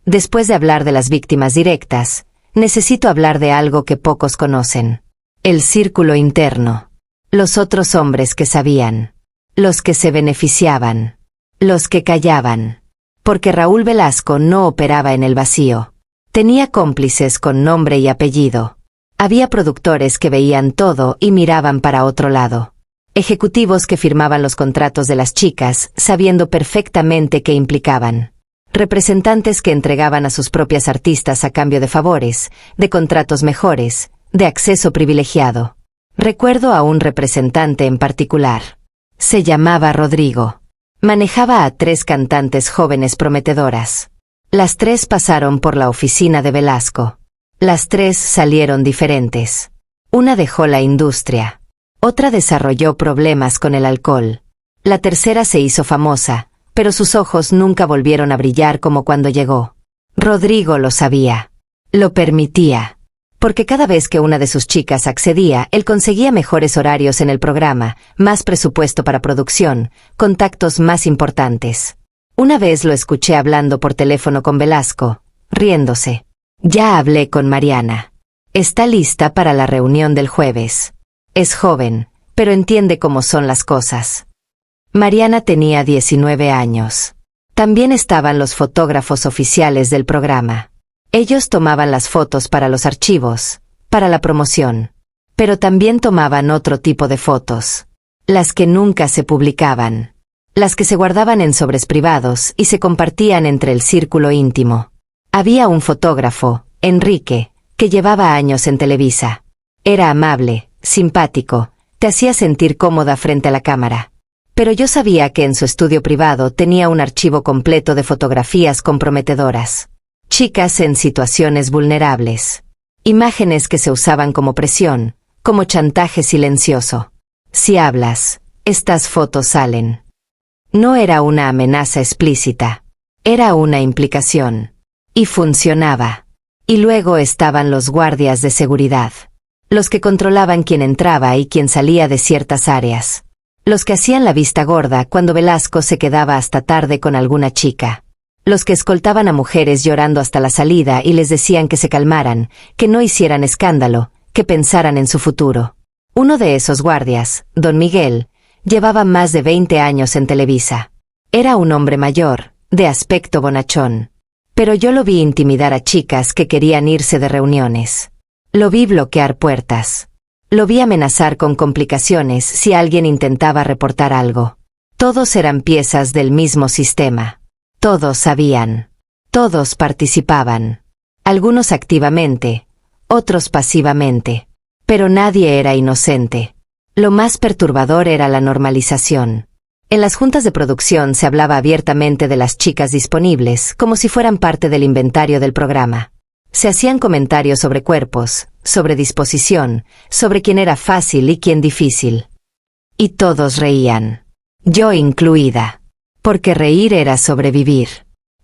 Después de hablar de las víctimas directas, necesito hablar de algo que pocos conocen. El círculo interno. Los otros hombres que sabían. Los que se beneficiaban. Los que callaban. Porque Raúl Velasco no operaba en el vacío. Tenía cómplices con nombre y apellido. Había productores que veían todo y miraban para otro lado. Ejecutivos que firmaban los contratos de las chicas, sabiendo perfectamente qué implicaban. Representantes que entregaban a sus propias artistas a cambio de favores, de contratos mejores, de acceso privilegiado. Recuerdo a un representante en particular. Se llamaba Rodrigo. Manejaba a 3 cantantes jóvenes prometedoras. Las 3 pasaron por la oficina de Velasco. Las 3 salieron diferentes. Una dejó la industria. Otra desarrolló problemas con el alcohol. La tercera se hizo famosa, pero sus ojos nunca volvieron a brillar como cuando llegó. Rodrigo lo sabía. Lo permitía. Porque cada vez que una de sus chicas accedía, él conseguía mejores horarios en el programa, más presupuesto para producción, contactos más importantes. Una vez lo escuché hablando por teléfono con Velasco, riéndose. Ya hablé con Mariana. Está lista para la reunión del jueves. Es joven, pero entiende cómo son las cosas. Mariana tenía 19 años. También estaban los fotógrafos oficiales del programa. Ellos tomaban las fotos para los archivos, para la promoción. Pero también tomaban otro tipo de fotos. Las que nunca se publicaban. Las que se guardaban en sobres privados y se compartían entre el círculo íntimo. Había un fotógrafo, Enrique, que llevaba años en Televisa. Era amable, simpático, te hacía sentir cómoda frente a la cámara. Pero yo sabía que en su estudio privado tenía un archivo completo de fotografías comprometedoras. Chicas en situaciones vulnerables. Imágenes que se usaban como presión, como chantaje silencioso. Si hablas, estas fotos salen. No era una amenaza explícita. Era una implicación. Y funcionaba. Y luego estaban los guardias de seguridad. Los que controlaban quién entraba y quién salía de ciertas áreas. Los que hacían la vista gorda cuando Velasco se quedaba hasta tarde con alguna chica. Los que escoltaban a mujeres llorando hasta la salida y les decían que se calmaran, que no hicieran escándalo, que pensaran en su futuro. Uno de esos guardias, don Miguel, llevaba más de 20 años en Televisa. Era un hombre mayor, de aspecto bonachón. Pero yo lo vi intimidar a chicas que querían irse de reuniones. Lo vi bloquear puertas. Lo vi amenazar con complicaciones si alguien intentaba reportar algo. Todos eran piezas del mismo sistema. Todos sabían. Todos participaban. Algunos activamente, otros pasivamente. Pero nadie era inocente. Lo más perturbador era la normalización. En las juntas de producción se hablaba abiertamente de las chicas disponibles, como si fueran parte del inventario del programa. Se hacían comentarios sobre cuerpos, sobre disposición, sobre quién era fácil y quién difícil. Y todos reían. Yo incluida. Porque reír era sobrevivir.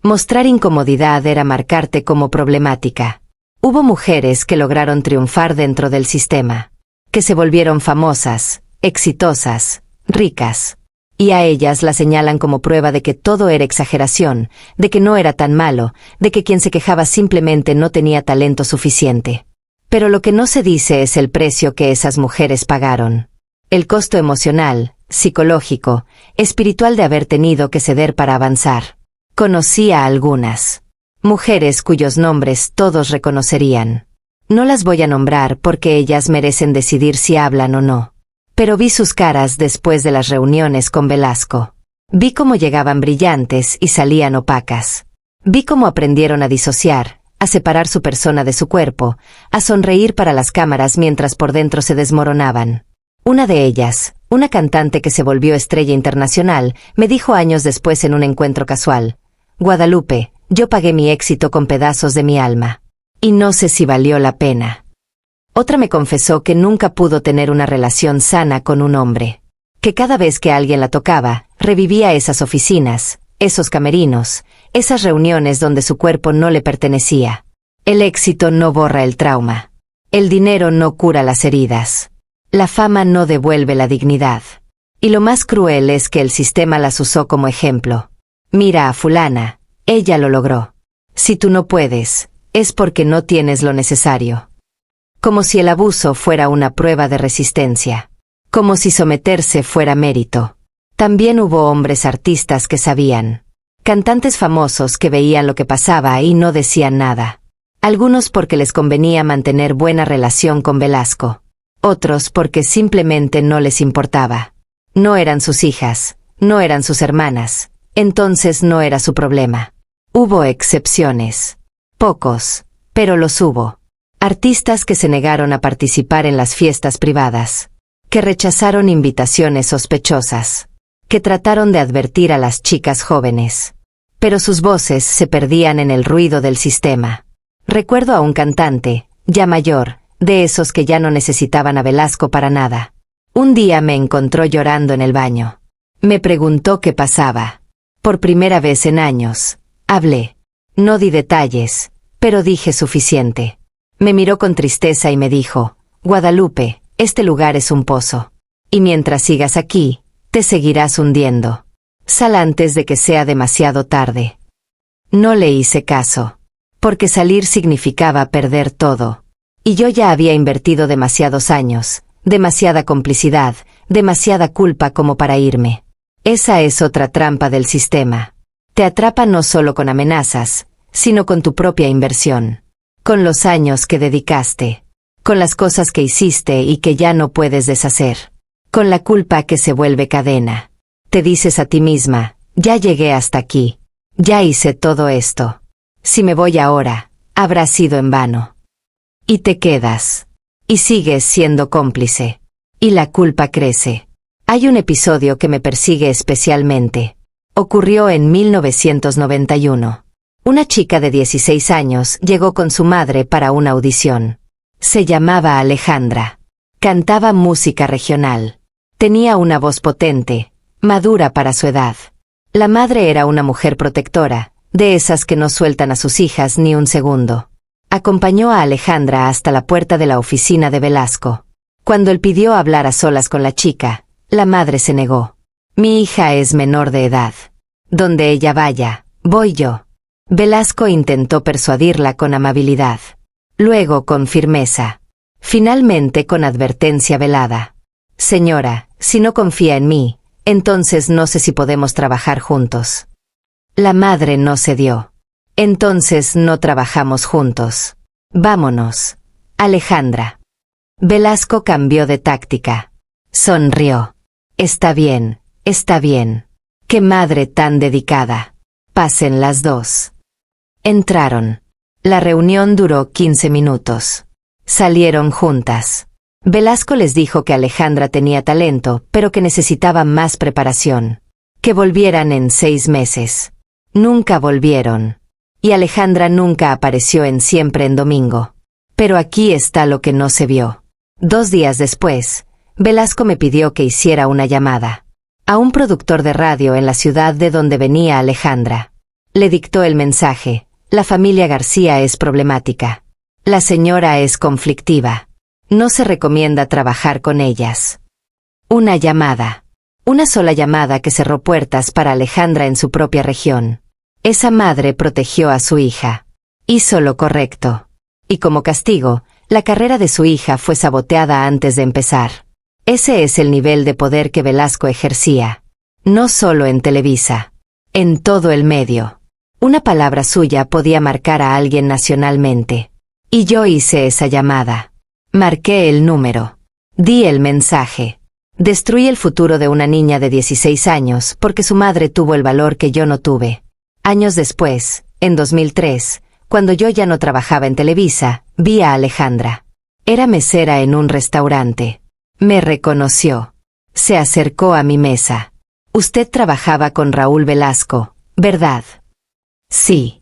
Mostrar incomodidad era marcarte como problemática. Hubo mujeres que lograron triunfar dentro del sistema. Que se volvieron famosas, exitosas, ricas. Y a ellas la señalan como prueba de que todo era exageración, de que no era tan malo, de que quien se quejaba simplemente no tenía talento suficiente. Pero lo que no se dice es el precio que esas mujeres pagaron. El costo emocional, psicológico, espiritual de haber tenido que ceder para avanzar. Conocí a algunas. Mujeres cuyos nombres todos reconocerían. No las voy a nombrar porque ellas merecen decidir si hablan o no. Pero vi sus caras después de las reuniones con Velasco. Vi cómo llegaban brillantes y salían opacas. Vi cómo aprendieron a disociar, a separar su persona de su cuerpo, a sonreír para las cámaras mientras por dentro se desmoronaban. Una de ellas, una cantante que se volvió estrella internacional, me dijo años después en un encuentro casual: Guadalupe, yo pagué mi éxito con pedazos de mi alma. Y no sé si valió la pena. Otra me confesó que nunca pudo tener una relación sana con un hombre. Que cada vez que alguien la tocaba, revivía esas oficinas, esos camerinos, esas reuniones donde su cuerpo no le pertenecía. El éxito no borra el trauma. El dinero no cura las heridas. La fama no devuelve la dignidad. Y lo más cruel es que el sistema las usó como ejemplo. Mira a fulana, ella lo logró. Si tú no puedes, es porque no tienes lo necesario. Como si el abuso fuera una prueba de resistencia. Como si someterse fuera mérito. También hubo hombres artistas que sabían. Cantantes famosos que veían lo que pasaba y no decían nada. Algunos porque les convenía mantener buena relación con Velasco. Otros porque simplemente no les importaba. No eran sus hijas, no eran sus hermanas, entonces no era su problema. Hubo excepciones. Pocos, pero los hubo. Artistas que se negaron a participar en las fiestas privadas, que rechazaron invitaciones sospechosas, que trataron de advertir a las chicas jóvenes. Pero sus voces se perdían en el ruido del sistema. Recuerdo a un cantante, ya mayor, de esos que ya no necesitaban a Velasco para nada. Un día me encontró llorando en el baño. Me preguntó qué pasaba. Por primera vez en años, hablé. No di detalles, pero dije suficiente. Me miró con tristeza y me dijo: Guadalupe, este lugar es un pozo. Y mientras sigas aquí, te seguirás hundiendo. Sal antes de que sea demasiado tarde. No le hice caso. Porque salir significaba perder todo. Y yo ya había invertido demasiados años, demasiada complicidad, demasiada culpa como para irme. Esa es otra trampa del sistema. Te atrapa no solo con amenazas, sino con tu propia inversión. Con los años que dedicaste. Con las cosas que hiciste y que ya no puedes deshacer. Con la culpa que se vuelve cadena. Te dices a ti misma: ya llegué hasta aquí. Ya hice todo esto. Si me voy ahora, habrá sido en vano. Y te quedas. Y sigues siendo cómplice. Y la culpa crece. Hay un episodio que me persigue especialmente. Ocurrió en 1991. Una chica de 16 años llegó con su madre para una audición. Se llamaba Alejandra. Cantaba música regional. Tenía una voz potente, madura para su edad. La madre era una mujer protectora, de esas que no sueltan a sus hijas ni un segundo. Acompañó a Alejandra hasta la puerta de la oficina de Velasco. Cuando él pidió hablar a solas con la chica, la madre se negó. Mi hija es menor de edad. Donde ella vaya, voy yo. Velasco intentó persuadirla con amabilidad. Luego con firmeza. Finalmente con advertencia velada. Señora, si no confía en mí, entonces no sé si podemos trabajar juntos. La madre no cedió. Entonces no trabajamos juntos. Vámonos. Alejandra. Velasco cambió de táctica. Sonrió. Está bien, está bien. Qué madre tan dedicada. Pasen las dos. Entraron. La reunión duró 15 minutos. Salieron juntas. Velasco les dijo que Alejandra tenía talento, pero que necesitaba más preparación. Que volvieran en 6 meses. Nunca volvieron. Y Alejandra nunca apareció en Siempre en Domingo. Pero aquí está lo que no se vio. 2 días después, Velasco me pidió que hiciera una llamada. A un productor de radio en la ciudad de donde venía Alejandra. Le dictó el mensaje: la familia García es problemática. La señora es conflictiva. No se recomienda trabajar con ellas. Una llamada. Una sola llamada que cerró puertas para Alejandra en su propia región. Esa madre protegió a su hija. Hizo lo correcto. Y como castigo, la carrera de su hija fue saboteada antes de empezar. Ese es el nivel de poder que Velasco ejercía. No solo en Televisa. En todo el medio. Una palabra suya podía marcar a alguien nacionalmente. Y yo hice esa llamada. Marqué el número. Di el mensaje. Destruí el futuro de una niña de 16 años porque su madre tuvo el valor que yo no tuve. Años después, en 2003, cuando yo ya no trabajaba en Televisa, vi a Alejandra. Era mesera en un restaurante. Me reconoció. Se acercó a mi mesa. Usted trabajaba con Raúl Velasco, ¿verdad? Sí.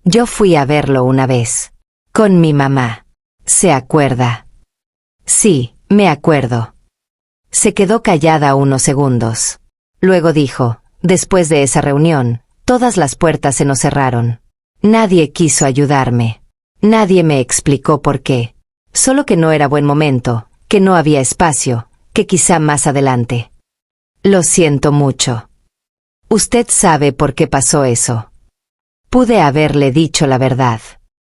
Yo fui a verlo una vez. Con mi mamá. ¿Se acuerda? Sí, me acuerdo. Se quedó callada unos segundos. Luego dijo: después de esa reunión, todas las puertas se nos cerraron. Nadie quiso ayudarme. Nadie me explicó por qué. Solo que no era buen momento, que no había espacio, que quizá más adelante. Lo siento mucho. Usted sabe por qué pasó eso. Pude haberle dicho la verdad.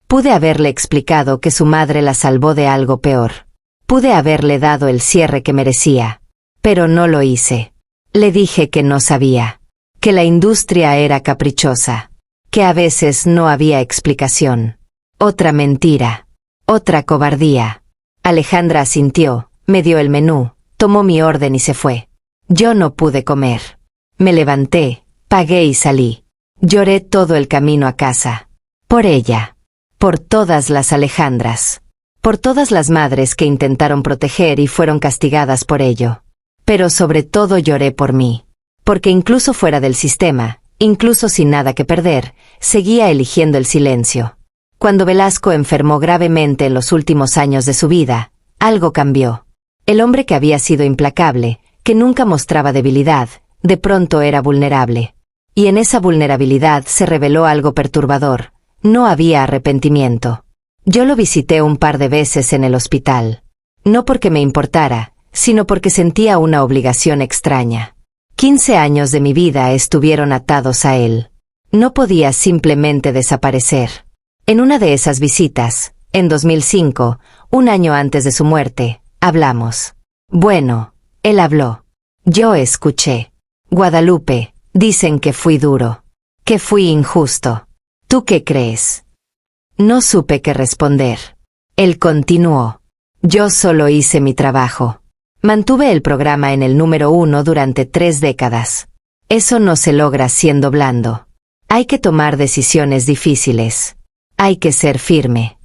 Pude haberle explicado que su madre la salvó de algo peor. Pude haberle dado el cierre que merecía. Pero no lo hice. Le dije que no sabía. Que la industria era caprichosa. Que a veces no había explicación. Otra mentira. Otra cobardía. Alejandra asintió, me dio el menú, tomó mi orden y se fue. Yo no pude comer. Me levanté, pagué y salí. Lloré todo el camino a casa. Por ella. Por todas las Alejandras. Por todas las madres que intentaron proteger y fueron castigadas por ello. Pero sobre todo lloré por mí. Porque incluso fuera del sistema, incluso sin nada que perder, seguía eligiendo el silencio. Cuando Velasco enfermó gravemente en los últimos años de su vida, algo cambió. El hombre que había sido implacable, que nunca mostraba debilidad, de pronto era vulnerable. Y en esa vulnerabilidad se reveló algo perturbador. No había arrepentimiento. Yo lo visité un par de veces en el hospital. No porque me importara, sino porque sentía una obligación extraña. 15 años de mi vida estuvieron atados a él. No podía simplemente desaparecer. En una de esas visitas, en 2005, un año antes de su muerte, hablamos. Bueno, él habló. Yo escuché. Guadalupe, dicen que fui duro. Que fui injusto. ¿Tú qué crees? No supe qué responder. Él continuó. Yo solo hice mi trabajo. Mantuve el programa en el número 1 durante 3 décadas. Eso no se logra siendo blando. Hay que tomar decisiones difíciles. Hay que ser firme.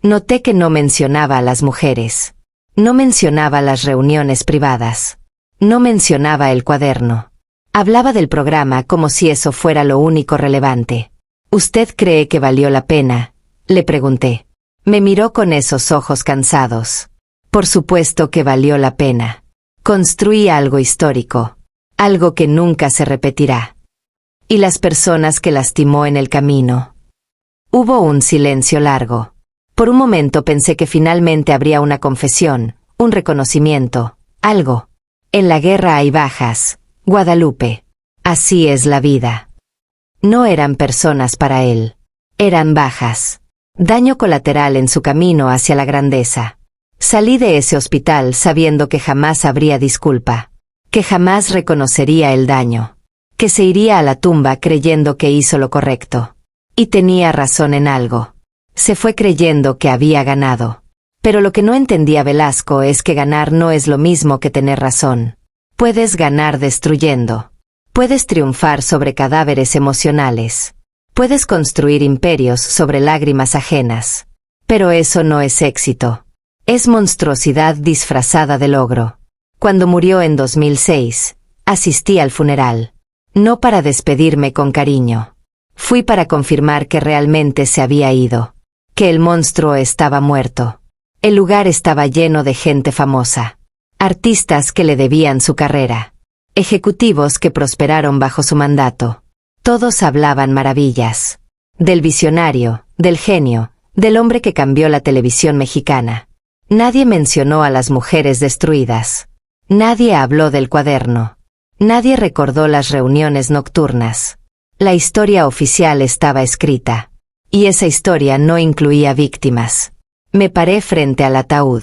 Noté que no mencionaba a las mujeres. No mencionaba las reuniones privadas. No mencionaba el cuaderno. Hablaba del programa como si eso fuera lo único relevante. ¿Usted cree que valió la pena?, le pregunté. Me miró con esos ojos cansados. Por supuesto que valió la pena. Construí algo histórico. Algo que nunca se repetirá. ¿Y las personas que lastimó en el camino? Hubo un silencio largo. Por un momento pensé que finalmente habría una confesión, un reconocimiento, algo. En la guerra hay bajas, Guadalupe. Así es la vida. No eran personas para él. Eran bajas. Daño colateral en su camino hacia la grandeza. Salí de ese hospital sabiendo que jamás habría disculpa. Que jamás reconocería el daño. Que se iría a la tumba creyendo que hizo lo correcto. Y tenía razón en algo. Se fue creyendo que había ganado. Pero lo que no entendía Velasco es que ganar no es lo mismo que tener razón. Puedes ganar destruyendo. Puedes triunfar sobre cadáveres emocionales. Puedes construir imperios sobre lágrimas ajenas. Pero eso no es éxito. Es monstruosidad disfrazada de logro. Cuando murió en 2006, asistí al funeral. No para despedirme con cariño. Fui para confirmar que realmente se había ido. Que el monstruo estaba muerto. El lugar estaba lleno de gente famosa. Artistas que le debían su carrera. Ejecutivos que prosperaron bajo su mandato. Todos hablaban maravillas. Del visionario, del genio, del hombre que cambió la televisión mexicana. Nadie mencionó a las mujeres destruidas. Nadie habló del cuaderno. Nadie recordó las reuniones nocturnas. La historia oficial estaba escrita. Y esa historia no incluía víctimas. Me paré frente al ataúd.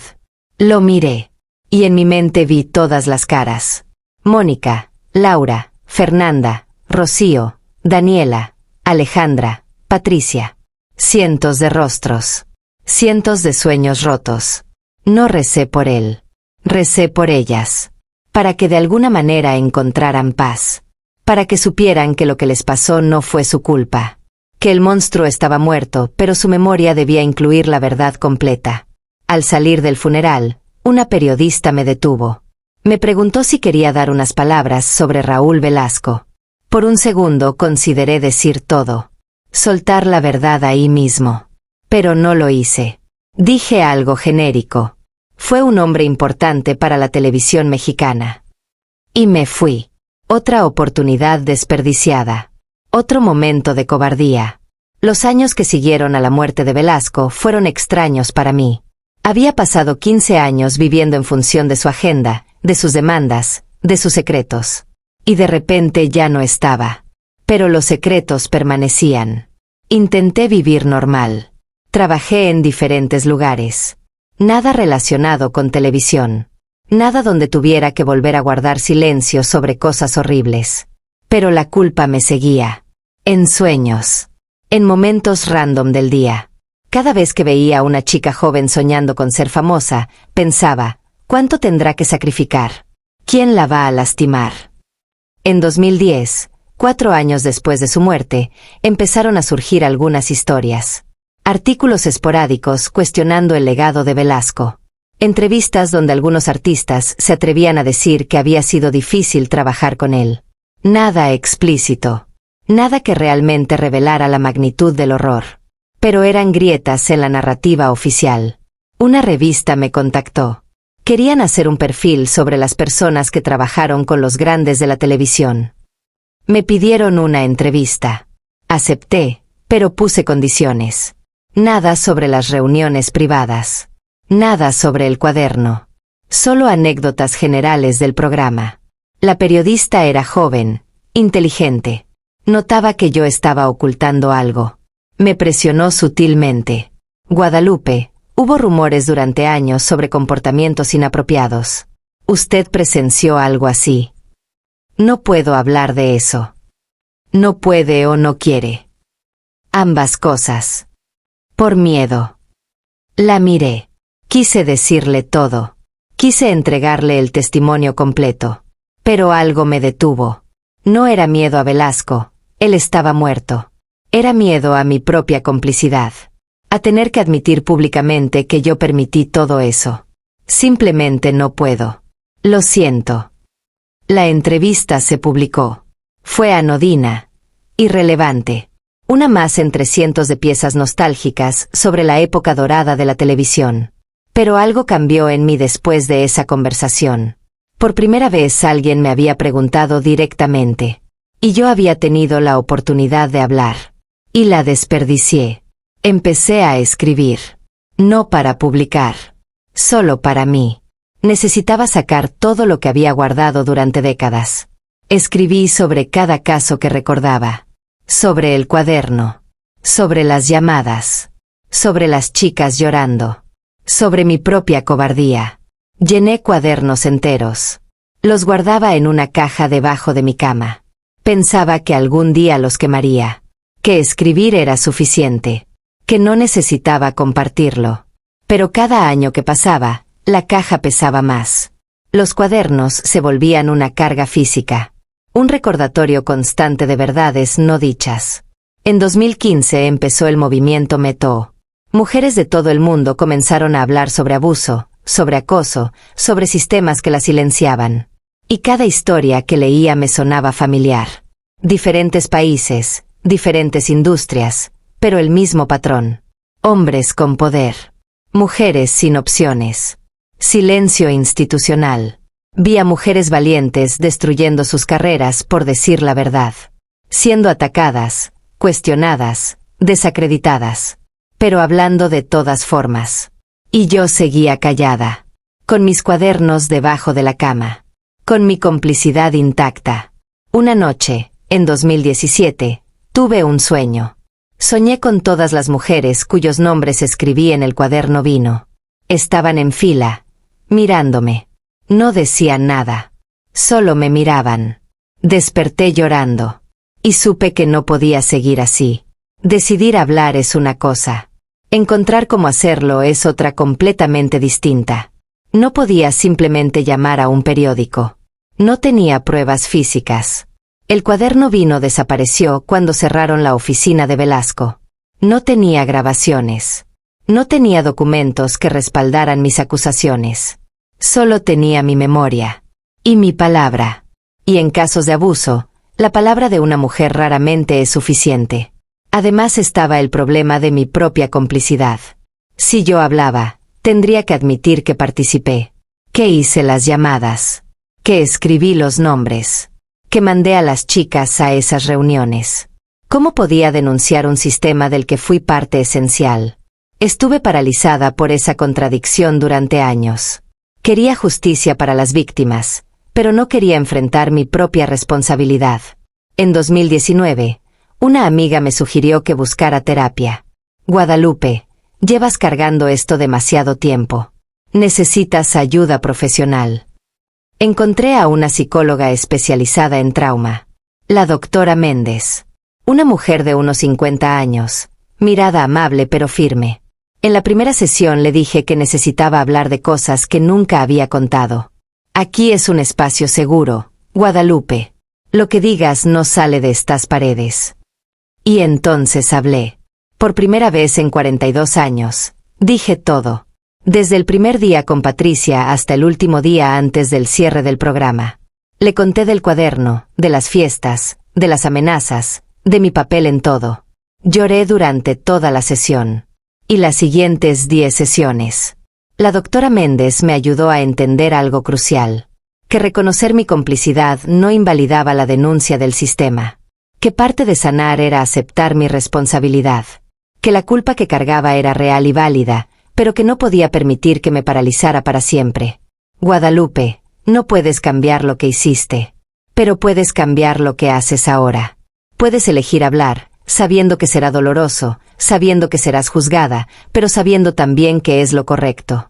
Lo miré. Y en mi mente vi todas las caras. Mónica, Laura, Fernanda, Rocío, Daniela, Alejandra, Patricia. Cientos de rostros. Cientos de sueños rotos. No recé por él. Recé por ellas. Para que de alguna manera encontraran paz. Para que supieran que lo que les pasó no fue su culpa. Que el monstruo estaba muerto, pero su memoria debía incluir la verdad completa. Al salir del funeral, una periodista me detuvo. Me preguntó si quería dar unas palabras sobre Raúl Velasco. Por un segundo consideré decir todo. Soltar la verdad ahí mismo. Pero no lo hice. Dije algo genérico. Fue un hombre importante para la televisión mexicana. Y me fui. Otra oportunidad desperdiciada. Otro momento de cobardía. Los años que siguieron a la muerte de Velasco fueron extraños para mí. Había pasado 15 años viviendo en función de su agenda, de sus demandas, de sus secretos. Y de repente ya no estaba. Pero los secretos permanecían. Intenté vivir normal. Trabajé en diferentes lugares. Nada relacionado con televisión. Nada donde tuviera que volver a guardar silencio sobre cosas horribles. Pero la culpa me seguía. En sueños. En momentos random del día. Cada vez que veía a una chica joven soñando con ser famosa, pensaba, ¿cuánto tendrá que sacrificar? ¿Quién la va a lastimar? En 2010, 4 años después de su muerte, empezaron a surgir algunas historias. Artículos esporádicos cuestionando el legado de Velasco. Entrevistas donde algunos artistas se atrevían a decir que había sido difícil trabajar con él. Nada explícito. Nada que realmente revelara la magnitud del horror. Pero eran grietas en la narrativa oficial. Una revista me contactó. Querían hacer un perfil sobre las personas que trabajaron con los grandes de la televisión. Me pidieron una entrevista. Acepté, pero puse condiciones. Nada sobre las reuniones privadas. Nada sobre el cuaderno. Solo anécdotas generales del programa. La periodista era joven, inteligente. Notaba que yo estaba ocultando algo. Me presionó sutilmente. Guadalupe, hubo rumores durante años sobre comportamientos inapropiados. ¿Usted presenció algo así? No puedo hablar de eso. No puede o no quiere. Ambas cosas. Por miedo. La miré. Quise decirle todo. Quise entregarle el testimonio completo. Pero algo me detuvo. No era miedo a Velasco, él estaba muerto. Era miedo a mi propia complicidad. A tener que admitir públicamente que yo permití todo eso. Simplemente no puedo. Lo siento. La entrevista se publicó. Fue anodina. Irrelevante. Una más entre cientos de piezas nostálgicas sobre la época dorada de la televisión. Pero algo cambió en mí después de esa conversación. Por primera vez alguien me había preguntado directamente. Y yo había tenido la oportunidad de hablar. Y la desperdicié. Empecé a escribir. No para publicar. Solo para mí. Necesitaba sacar todo lo que había guardado durante décadas. Escribí sobre cada caso que recordaba. Sobre el cuaderno. Sobre las llamadas. Sobre las chicas llorando. Sobre mi propia cobardía. Llené cuadernos enteros. Los guardaba en una caja debajo de mi cama. Pensaba que algún día los quemaría. Que escribir era suficiente. Que no necesitaba compartirlo. Pero cada año que pasaba, la caja pesaba más. Los cuadernos se volvían una carga física. Un recordatorio constante de verdades no dichas. En 2015 empezó el movimiento MeToo. Mujeres de todo el mundo comenzaron a hablar sobre abuso, sobre acoso, sobre sistemas que la silenciaban. Y cada historia que leía me sonaba familiar. Diferentes países, diferentes industrias, pero el mismo patrón. Hombres con poder. Mujeres sin opciones. Silencio institucional. Vi a mujeres valientes destruyendo sus carreras por decir la verdad. Siendo atacadas, cuestionadas, desacreditadas. Pero hablando de todas formas. Y yo seguía callada. Con mis cuadernos debajo de la cama. Con mi complicidad intacta. Una noche, en 2017, tuve un sueño. Soñé con todas las mujeres cuyos nombres escribí en el cuaderno vino. Estaban en fila, mirándome. No decían nada. Solo me miraban. Desperté llorando. Y supe que no podía seguir así. Decidir hablar es una cosa. Encontrar cómo hacerlo es otra completamente distinta. No podía simplemente llamar a un periódico. No tenía pruebas físicas. El cuaderno vino desapareció cuando cerraron la oficina de Velasco. No tenía grabaciones. No tenía documentos que respaldaran mis acusaciones. Solo tenía mi memoria. Y mi palabra. Y en casos de abuso, la palabra de una mujer raramente es suficiente. Además estaba el problema de mi propia complicidad. Si yo hablaba, tendría que admitir que participé. Que hice las llamadas. Que escribí los nombres. Que mandé a las chicas a esas reuniones. ¿Cómo podía denunciar un sistema del que fui parte esencial? Estuve paralizada por esa contradicción durante años. Quería justicia para las víctimas, pero no quería enfrentar mi propia responsabilidad. En 2019, una amiga me sugirió que buscara terapia. Guadalupe, llevas cargando esto demasiado tiempo. Necesitas ayuda profesional. Encontré a una psicóloga especializada en trauma. La doctora Méndez. Una mujer de unos 50 años. Mirada amable pero firme. En la primera sesión le dije que necesitaba hablar de cosas que nunca había contado. Aquí es un espacio seguro, Guadalupe. Lo que digas no sale de estas paredes. Y entonces hablé. Por primera vez en 42 años. Dije todo. Desde el primer día con Patricia hasta el último día antes del cierre del programa. Le conté del cuaderno, de las fiestas, de las amenazas, de mi papel en todo. Lloré durante toda la sesión. Y las siguientes 10 sesiones. La doctora Méndez me ayudó a entender algo crucial. Que reconocer mi complicidad no invalidaba la denuncia del sistema. Que parte de sanar era aceptar mi responsabilidad. Que la culpa que cargaba era real y válida, pero que no podía permitir que me paralizara para siempre. Guadalupe, no puedes cambiar lo que hiciste. Pero puedes cambiar lo que haces ahora. Puedes elegir hablar, sabiendo que será doloroso, sabiendo que serás juzgada, pero sabiendo también que es lo correcto.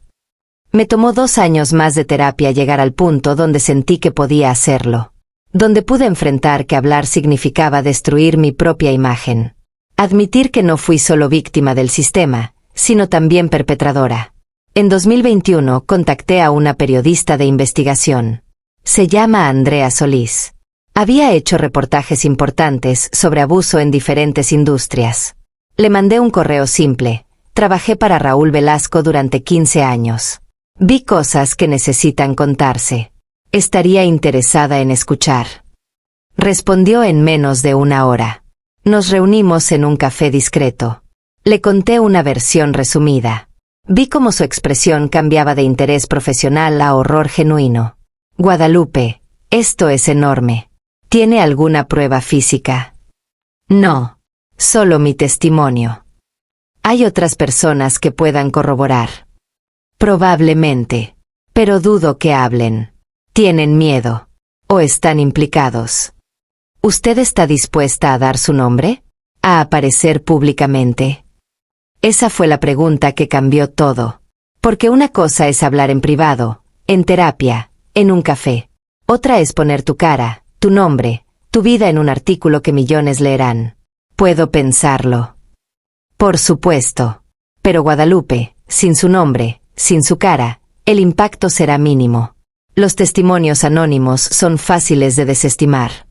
Me tomó 2 años más de terapia llegar al punto donde sentí que podía hacerlo. Donde pude enfrentar que hablar significaba destruir mi propia imagen. Admitir que no fui solo víctima del sistema, sino también perpetradora. En 2021 contacté a una periodista de investigación. Se llama Andrea Solís. Había hecho reportajes importantes sobre abuso en diferentes industrias. Le mandé un correo simple. Trabajé para Raúl Velasco durante 15 años. Vi cosas que necesitan contarse. Estaría interesada en escuchar. Respondió en menos de 1 hora. Nos reunimos en un café discreto. Le conté una versión resumida. Vi cómo su expresión cambiaba de interés profesional a horror genuino. Guadalupe, esto es enorme. ¿Tiene alguna prueba física? No, solo mi testimonio. ¿Hay otras personas que puedan corroborar? Probablemente, pero dudo que hablen. ¿Tienen miedo? ¿O están implicados? ¿Usted está dispuesta a dar su nombre? ¿A aparecer públicamente? Esa fue la pregunta que cambió todo. Porque una cosa es hablar en privado, en terapia, en un café. Otra es poner tu cara, tu nombre, tu vida en un artículo que millones leerán. Puedo pensarlo. Por supuesto. Pero Guadalupe, sin su nombre, sin su cara, el impacto será mínimo. Los testimonios anónimos son fáciles de desestimar.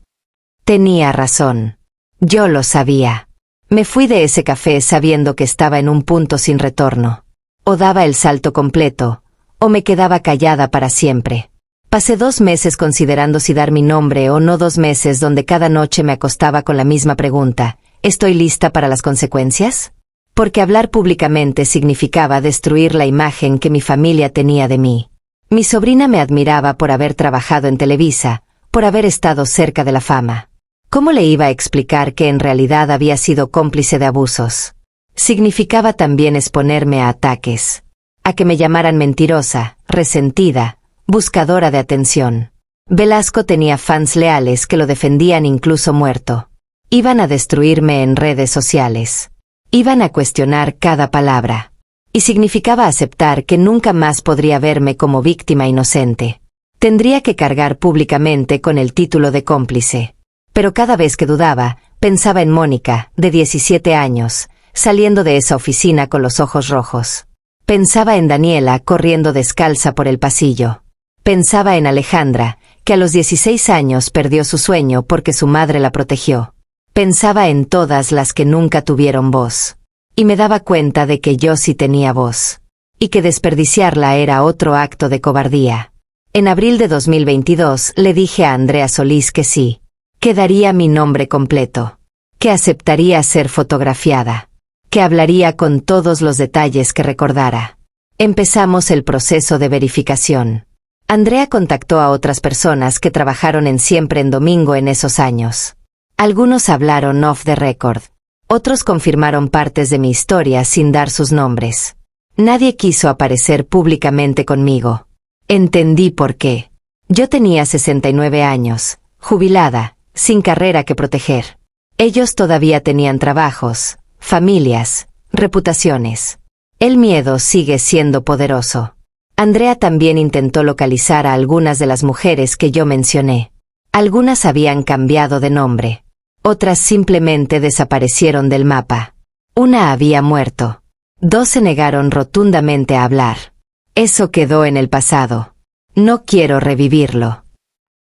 Tenía razón. Yo lo sabía. Me fui de ese café sabiendo que estaba en un punto sin retorno. O daba el salto completo, o me quedaba callada para siempre. Pasé 2 meses considerando si dar mi nombre o no, 2 meses donde cada noche me acostaba con la misma pregunta: ¿estoy lista para las consecuencias? Porque hablar públicamente significaba destruir la imagen que mi familia tenía de mí. Mi sobrina me admiraba por haber trabajado en Televisa, por haber estado cerca de la fama. ¿Cómo le iba a explicar que en realidad había sido cómplice de abusos? Significaba también exponerme a ataques. A que me llamaran mentirosa, resentida, buscadora de atención. Velasco tenía fans leales que lo defendían incluso muerto. Iban a destruirme en redes sociales. Iban a cuestionar cada palabra. Y significaba aceptar que nunca más podría verme como víctima inocente. Tendría que cargar públicamente con el título de cómplice. Pero cada vez que dudaba, pensaba en Mónica, de 17 años, saliendo de esa oficina con los ojos rojos. Pensaba en Daniela corriendo descalza por el pasillo. Pensaba en Alejandra, que a los 16 años perdió su sueño porque su madre la protegió. Pensaba en todas las que nunca tuvieron voz. Y me daba cuenta de que yo sí tenía voz. Y que desperdiciarla era otro acto de cobardía. En abril de 2022 le dije a Andrea Solís que sí. Que daría mi nombre completo. Que aceptaría ser fotografiada. Que hablaría con todos los detalles que recordara. Empezamos el proceso de verificación. Andrea contactó a otras personas que trabajaron en Siempre en Domingo en esos años. Algunos hablaron off the record. Otros confirmaron partes de mi historia sin dar sus nombres. Nadie quiso aparecer públicamente conmigo. Entendí por qué. Yo tenía 69 años, jubilada, sin carrera que proteger. Ellos todavía tenían trabajos, familias, reputaciones. El miedo sigue siendo poderoso. Andrea también intentó localizar a algunas de las mujeres que yo mencioné. Algunas habían cambiado de nombre. Otras simplemente desaparecieron del mapa. Una había muerto. 2 se negaron rotundamente a hablar. Eso quedó en el pasado. No quiero revivirlo.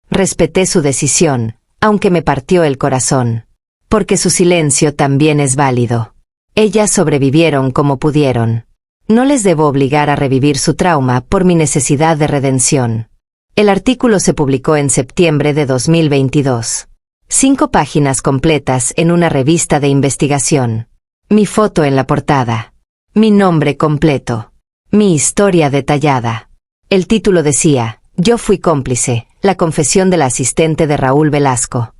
Respeté su decisión, aunque me partió el corazón. Porque su silencio también es válido. Ellas sobrevivieron como pudieron. No les debo obligar a revivir su trauma por mi necesidad de redención. El artículo se publicó en septiembre de 2022. 5 páginas completas en una revista de investigación. Mi foto en la portada. Mi nombre completo. Mi historia detallada. El título decía: Yo fui cómplice, la confesión de la asistente de Raúl Velasco.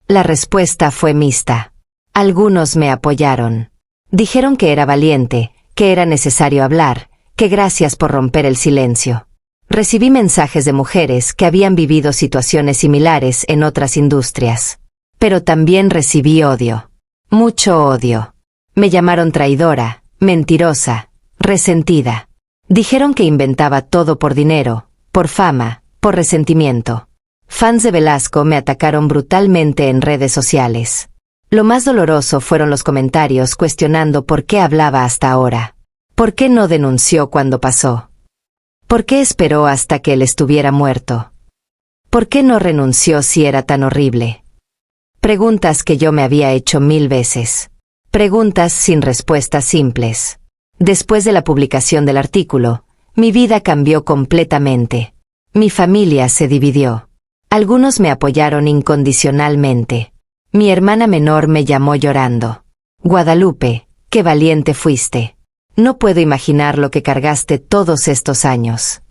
La respuesta fue mixta. Algunos me apoyaron. Dijeron que era valiente, que era necesario hablar, que gracias por romper el silencio. Recibí mensajes de mujeres que habían vivido situaciones similares en otras industrias. Pero también recibí odio. Mucho odio. Me llamaron traidora, mentirosa, resentida. Dijeron que inventaba todo por dinero, por fama, por resentimiento. Fans de Velasco me atacaron brutalmente en redes sociales. Lo más doloroso fueron los comentarios cuestionando por qué hablaba hasta ahora. ¿Por qué no denunció cuando pasó? ¿Por qué esperó hasta que él estuviera muerto? ¿Por qué no renunció si era tan horrible? Preguntas que yo me había hecho 1000 veces. Preguntas sin respuestas simples. Después de la publicación del artículo, mi vida cambió completamente. Mi familia se dividió. Algunos me apoyaron incondicionalmente. Mi hermana menor me llamó llorando. Guadalupe, qué valiente fuiste. No puedo imaginar lo que cargaste todos estos años.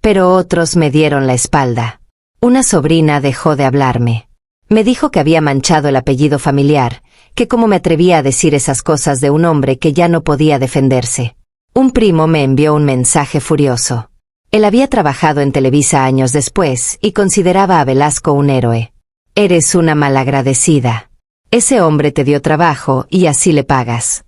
Pero otros me dieron la espalda. Una sobrina dejó de hablarme. Me dijo que había manchado el apellido familiar, que cómo me atrevía a decir esas cosas de un hombre que ya no podía defenderse. Un primo me envió un mensaje furioso. Él había trabajado en Televisa años después y consideraba a Velasco un héroe. Eres una malagradecida. Ese hombre te dio trabajo y así le pagas.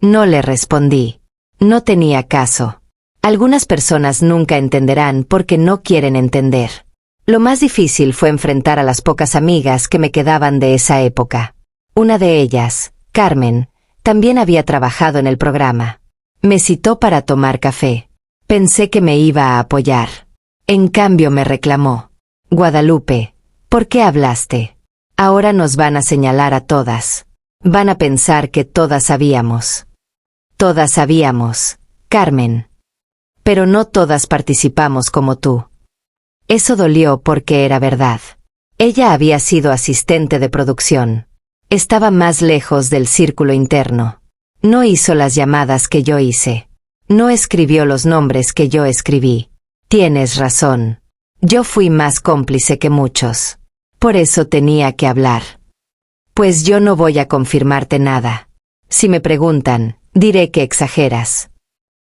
No le respondí. No tenía caso. Algunas personas nunca entenderán porque no quieren entender. Lo más difícil fue enfrentar a las pocas amigas que me quedaban de esa época. Una de ellas, Carmen, también había trabajado en el programa. Me citó para tomar café. Pensé que me iba a apoyar. En cambio me reclamó. Guadalupe, ¿por qué hablaste? Ahora nos van a señalar a todas. Van a pensar que todas sabíamos. Todas sabíamos, Carmen. Pero no todas participamos como tú. Eso dolió porque era verdad. Ella había sido asistente de producción. Estaba más lejos del círculo interno. No hizo las llamadas que yo hice. No escribió los nombres que yo escribí. Tienes razón. Yo fui más cómplice que muchos. Por eso tenía que hablar. Pues yo no voy a confirmarte nada. Si me preguntan, diré que exageras.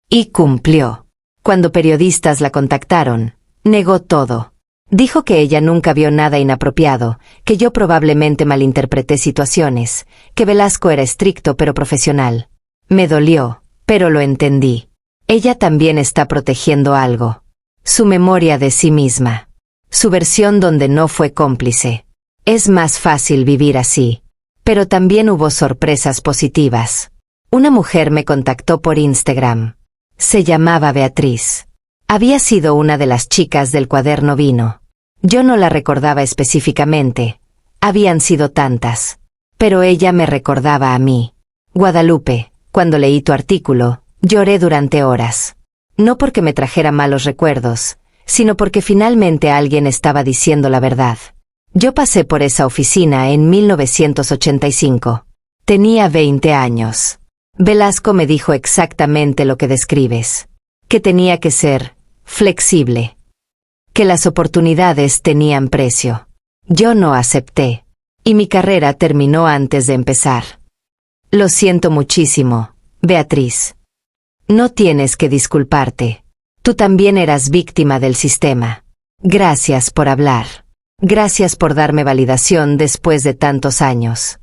Y cumplió. Cuando periodistas la contactaron, negó todo. Dijo que ella nunca vio nada inapropiado, que yo probablemente malinterpreté situaciones, que Velasco era estricto pero profesional. Me dolió, pero lo entendí. Ella también está protegiendo algo. Su memoria de sí misma. Su versión donde no fue cómplice. Es más fácil vivir así. Pero también hubo sorpresas positivas. Una mujer me contactó por Instagram. Se llamaba Beatriz. Había sido una de las chicas del cuaderno Vino. Yo no la recordaba específicamente. Habían sido tantas. Pero ella me recordaba a mí. Guadalupe, cuando leí tu artículo, lloré durante horas. No porque me trajera malos recuerdos, sino porque finalmente alguien estaba diciendo la verdad. Yo pasé por esa oficina en 1985. Tenía 20 años. Velasco me dijo exactamente lo que describes. Que tenía que ser flexible. Que las oportunidades tenían precio. Yo no acepté. Y mi carrera terminó antes de empezar. Lo siento muchísimo, Beatriz. No tienes que disculparte. Tú también eras víctima del sistema. Gracias por hablar. Gracias por darme validación después de tantos años.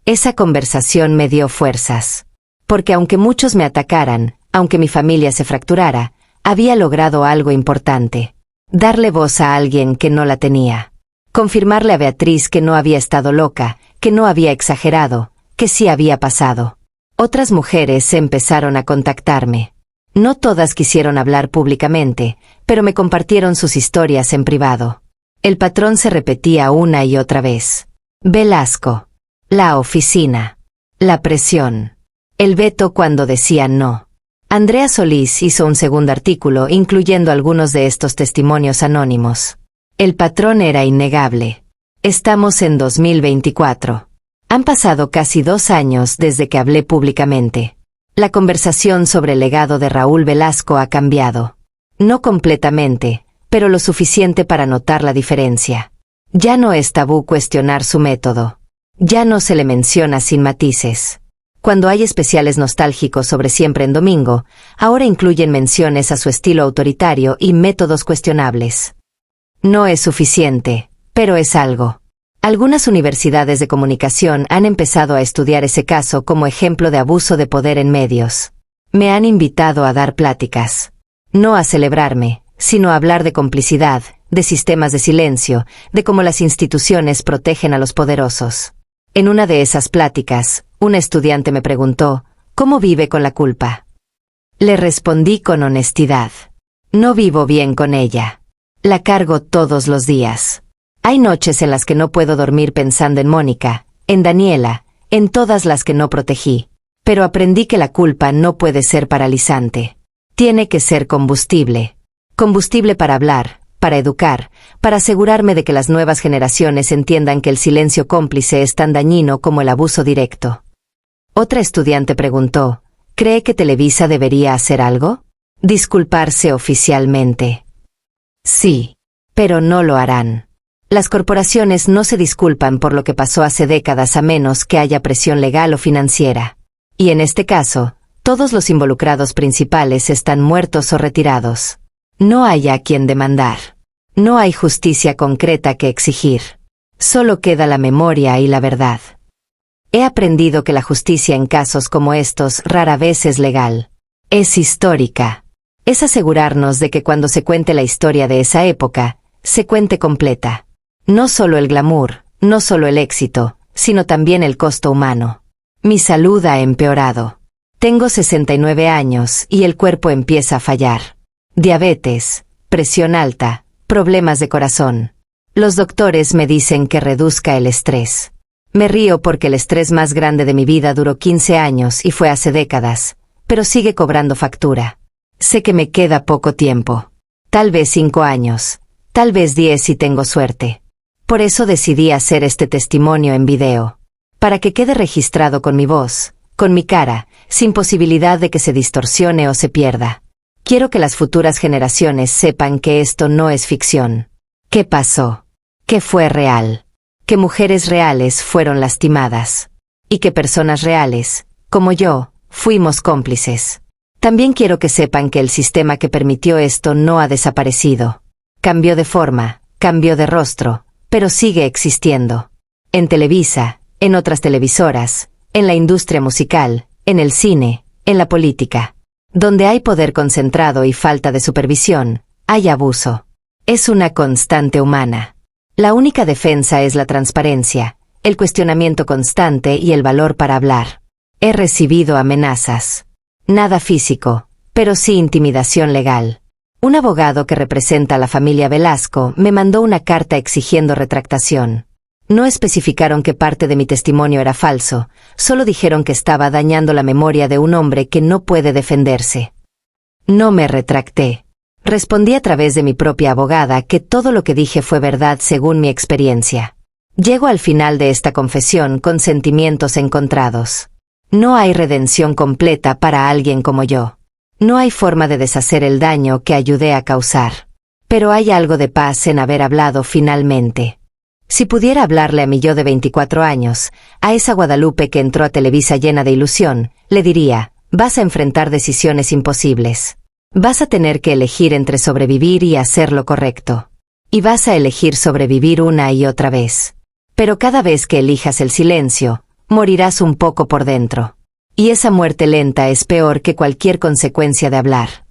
Esa conversación me dio fuerzas. Porque aunque muchos me atacaran, aunque mi familia se fracturara, había logrado algo importante. Darle voz a alguien que no la tenía. Confirmarle a Beatriz que no había estado loca, que no había exagerado, que sí había pasado. Otras mujeres empezaron a contactarme. No todas quisieron hablar públicamente, pero me compartieron sus historias en privado. El patrón se repetía una y otra vez. Velasco. La oficina. La presión. El veto cuando decían no. Andrea Solís hizo un segundo artículo incluyendo algunos de estos testimonios anónimos. El patrón era innegable. Estamos en 2024. Han pasado casi 2 años desde que hablé públicamente. La conversación sobre el legado de Raúl Velasco ha cambiado. No completamente, pero lo suficiente para notar la diferencia. Ya no es tabú cuestionar su método. Ya no se le menciona sin matices. Cuando hay especiales nostálgicos sobre Siempre en Domingo, ahora incluyen menciones a su estilo autoritario y métodos cuestionables. No es suficiente, pero es algo. Algunas universidades de comunicación han empezado a estudiar ese caso como ejemplo de abuso de poder en medios. Me han invitado a dar pláticas. No a celebrarme, sino a hablar de complicidad, de sistemas de silencio, de cómo las instituciones protegen a los poderosos. En una de esas pláticas, una estudiante me preguntó, ¿cómo vive con la culpa? Le respondí con honestidad. No vivo bien con ella. La cargo todos los días. Hay noches en las que no puedo dormir pensando en Mónica, en Daniela, en todas las que no protegí. Pero aprendí que la culpa no puede ser paralizante. Tiene que ser combustible. Combustible para hablar, para educar, para asegurarme de que las nuevas generaciones entiendan que el silencio cómplice es tan dañino como el abuso directo. Otra estudiante preguntó, ¿cree que Televisa debería hacer algo? Disculparse oficialmente. Sí. Pero no lo harán. Las corporaciones no se disculpan por lo que pasó hace décadas a menos que haya presión legal o financiera. Y en este caso, todos los involucrados principales están muertos o retirados. No hay a quien demandar. No hay justicia concreta que exigir. Solo queda la memoria y la verdad. He aprendido que la justicia en casos como estos rara vez es legal. Es histórica. Es asegurarnos de que cuando se cuente la historia de esa época, se cuente completa. No solo el glamour, no solo el éxito, sino también el costo humano. Mi salud ha empeorado. Tengo 69 años y el cuerpo empieza a fallar. Diabetes, presión alta, problemas de corazón. Los doctores me dicen que reduzca el estrés. Me río porque el estrés más grande de mi vida duró 15 años y fue hace décadas, pero sigue cobrando factura. Sé que me queda poco tiempo. Tal vez 5 años, tal vez 10 si tengo suerte. Por eso decidí hacer este testimonio en video. Para que quede registrado con mi voz, con mi cara, sin posibilidad de que se distorsione o se pierda. Quiero que las futuras generaciones sepan que esto no es ficción. ¿Qué pasó? ¿Qué fue real? Que mujeres reales fueron lastimadas. Y que personas reales, como yo, fuimos cómplices. También quiero que sepan que el sistema que permitió esto no ha desaparecido. Cambió de forma, cambió de rostro, pero sigue existiendo. En Televisa, en otras televisoras, en la industria musical, en el cine, en la política. Donde hay poder concentrado y falta de supervisión, hay abuso. Es una constante humana. La única defensa es la transparencia, el cuestionamiento constante y el valor para hablar. He recibido amenazas. Nada físico, pero sí intimidación legal. Un abogado que representa a la familia Velasco me mandó una carta exigiendo retractación. No especificaron qué parte de mi testimonio era falso, solo dijeron que estaba dañando la memoria de un hombre que no puede defenderse. No me retracté. Respondí a través de mi propia abogada que todo lo que dije fue verdad según mi experiencia. Llego al final de esta confesión con sentimientos encontrados. No hay redención completa para alguien como yo. No hay forma de deshacer el daño que ayudé a causar. Pero hay algo de paz en haber hablado finalmente. Si pudiera hablarle a mi yo de 24 años, a esa Guadalupe que entró a Televisa llena de ilusión, le diría, vas a enfrentar decisiones imposibles. Vas a tener que elegir entre sobrevivir y hacer lo correcto. Y vas a elegir sobrevivir una y otra vez. Pero cada vez que elijas el silencio, morirás un poco por dentro. Y esa muerte lenta es peor que cualquier consecuencia de hablar.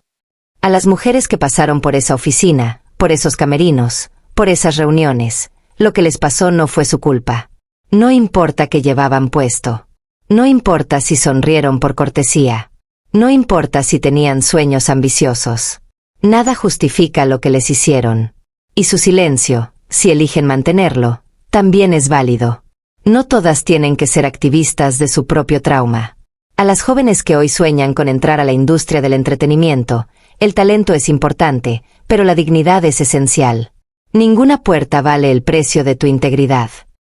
A las mujeres que pasaron por esa oficina, por esos camerinos, por esas reuniones, lo que les pasó no fue su culpa. No importa qué llevaban puesto. No importa si sonrieron por cortesía. No importa si tenían sueños ambiciosos. Nada justifica lo que les hicieron. Y su silencio, si eligen mantenerlo, también es válido. No todas tienen que ser activistas de su propio trauma. A las jóvenes que hoy sueñan con entrar a la industria del entretenimiento, el talento es importante, pero la dignidad es esencial. Ninguna puerta vale el precio de tu integridad.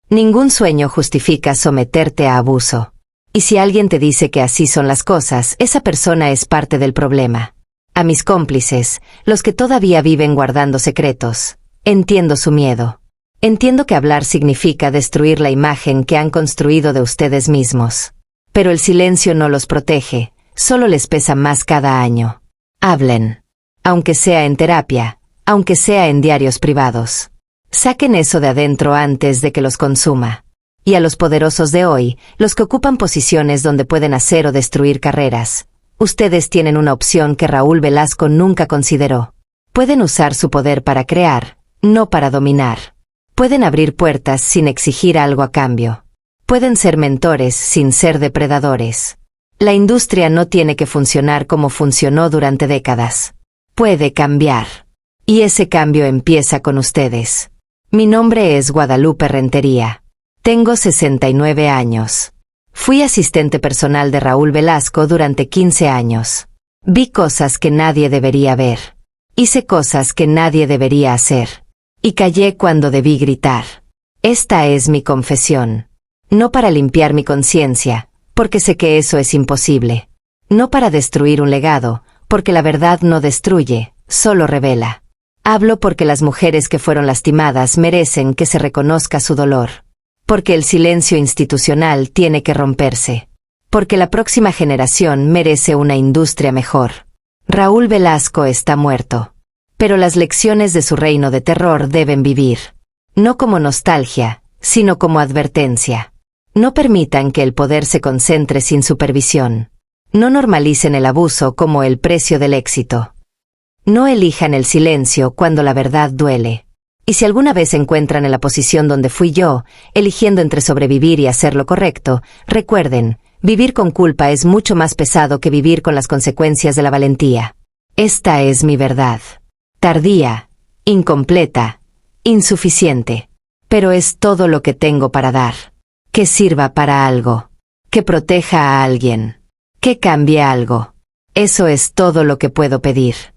Ningún sueño justifica someterte a abuso. Y si alguien te dice que así son las cosas, esa persona es parte del problema. A mis cómplices, los que todavía viven guardando secretos, entiendo su miedo. Entiendo que hablar significa destruir la imagen que han construido de ustedes mismos. Pero el silencio no los protege, solo les pesa más cada año. Hablen. Aunque sea en terapia, aunque sea en diarios privados. Saquen eso de adentro antes de que los consuma. Y a los poderosos de hoy, los que ocupan posiciones donde pueden hacer o destruir carreras, ustedes tienen una opción que Raúl Velasco nunca consideró. Pueden usar su poder para crear, no para dominar. Pueden abrir puertas sin exigir algo a cambio. Pueden ser mentores sin ser depredadores. La industria no tiene que funcionar como funcionó durante décadas. Puede cambiar. Y ese cambio empieza con ustedes. Mi nombre es Guadalupe Rentería. Tengo 69 años. Fui asistente personal de Raúl Velasco durante 15 años. Vi cosas que nadie debería ver. Hice cosas que nadie debería hacer. Y callé cuando debí gritar. Esta es mi confesión. No para limpiar mi conciencia, porque sé que eso es imposible. No para destruir un legado, porque la verdad no destruye, solo revela. Hablo porque las mujeres que fueron lastimadas merecen que se reconozca su dolor. Porque el silencio institucional tiene que romperse. Porque la próxima generación merece una industria mejor. Raúl Velasco está muerto. Pero las lecciones de su reino de terror deben vivir. No como nostalgia, sino como advertencia. No permitan que el poder se concentre sin supervisión. No normalicen el abuso como el precio del éxito. No elijan el silencio cuando la verdad duele. Y si alguna vez se encuentran en la posición donde fui yo, eligiendo entre sobrevivir y hacer lo correcto, recuerden, vivir con culpa es mucho más pesado que vivir con las consecuencias de la valentía. Esta es mi verdad. Tardía, incompleta, insuficiente. Pero es todo lo que tengo para dar. Que sirva para algo. Que proteja a alguien. Que cambie algo. Eso es todo lo que puedo pedir.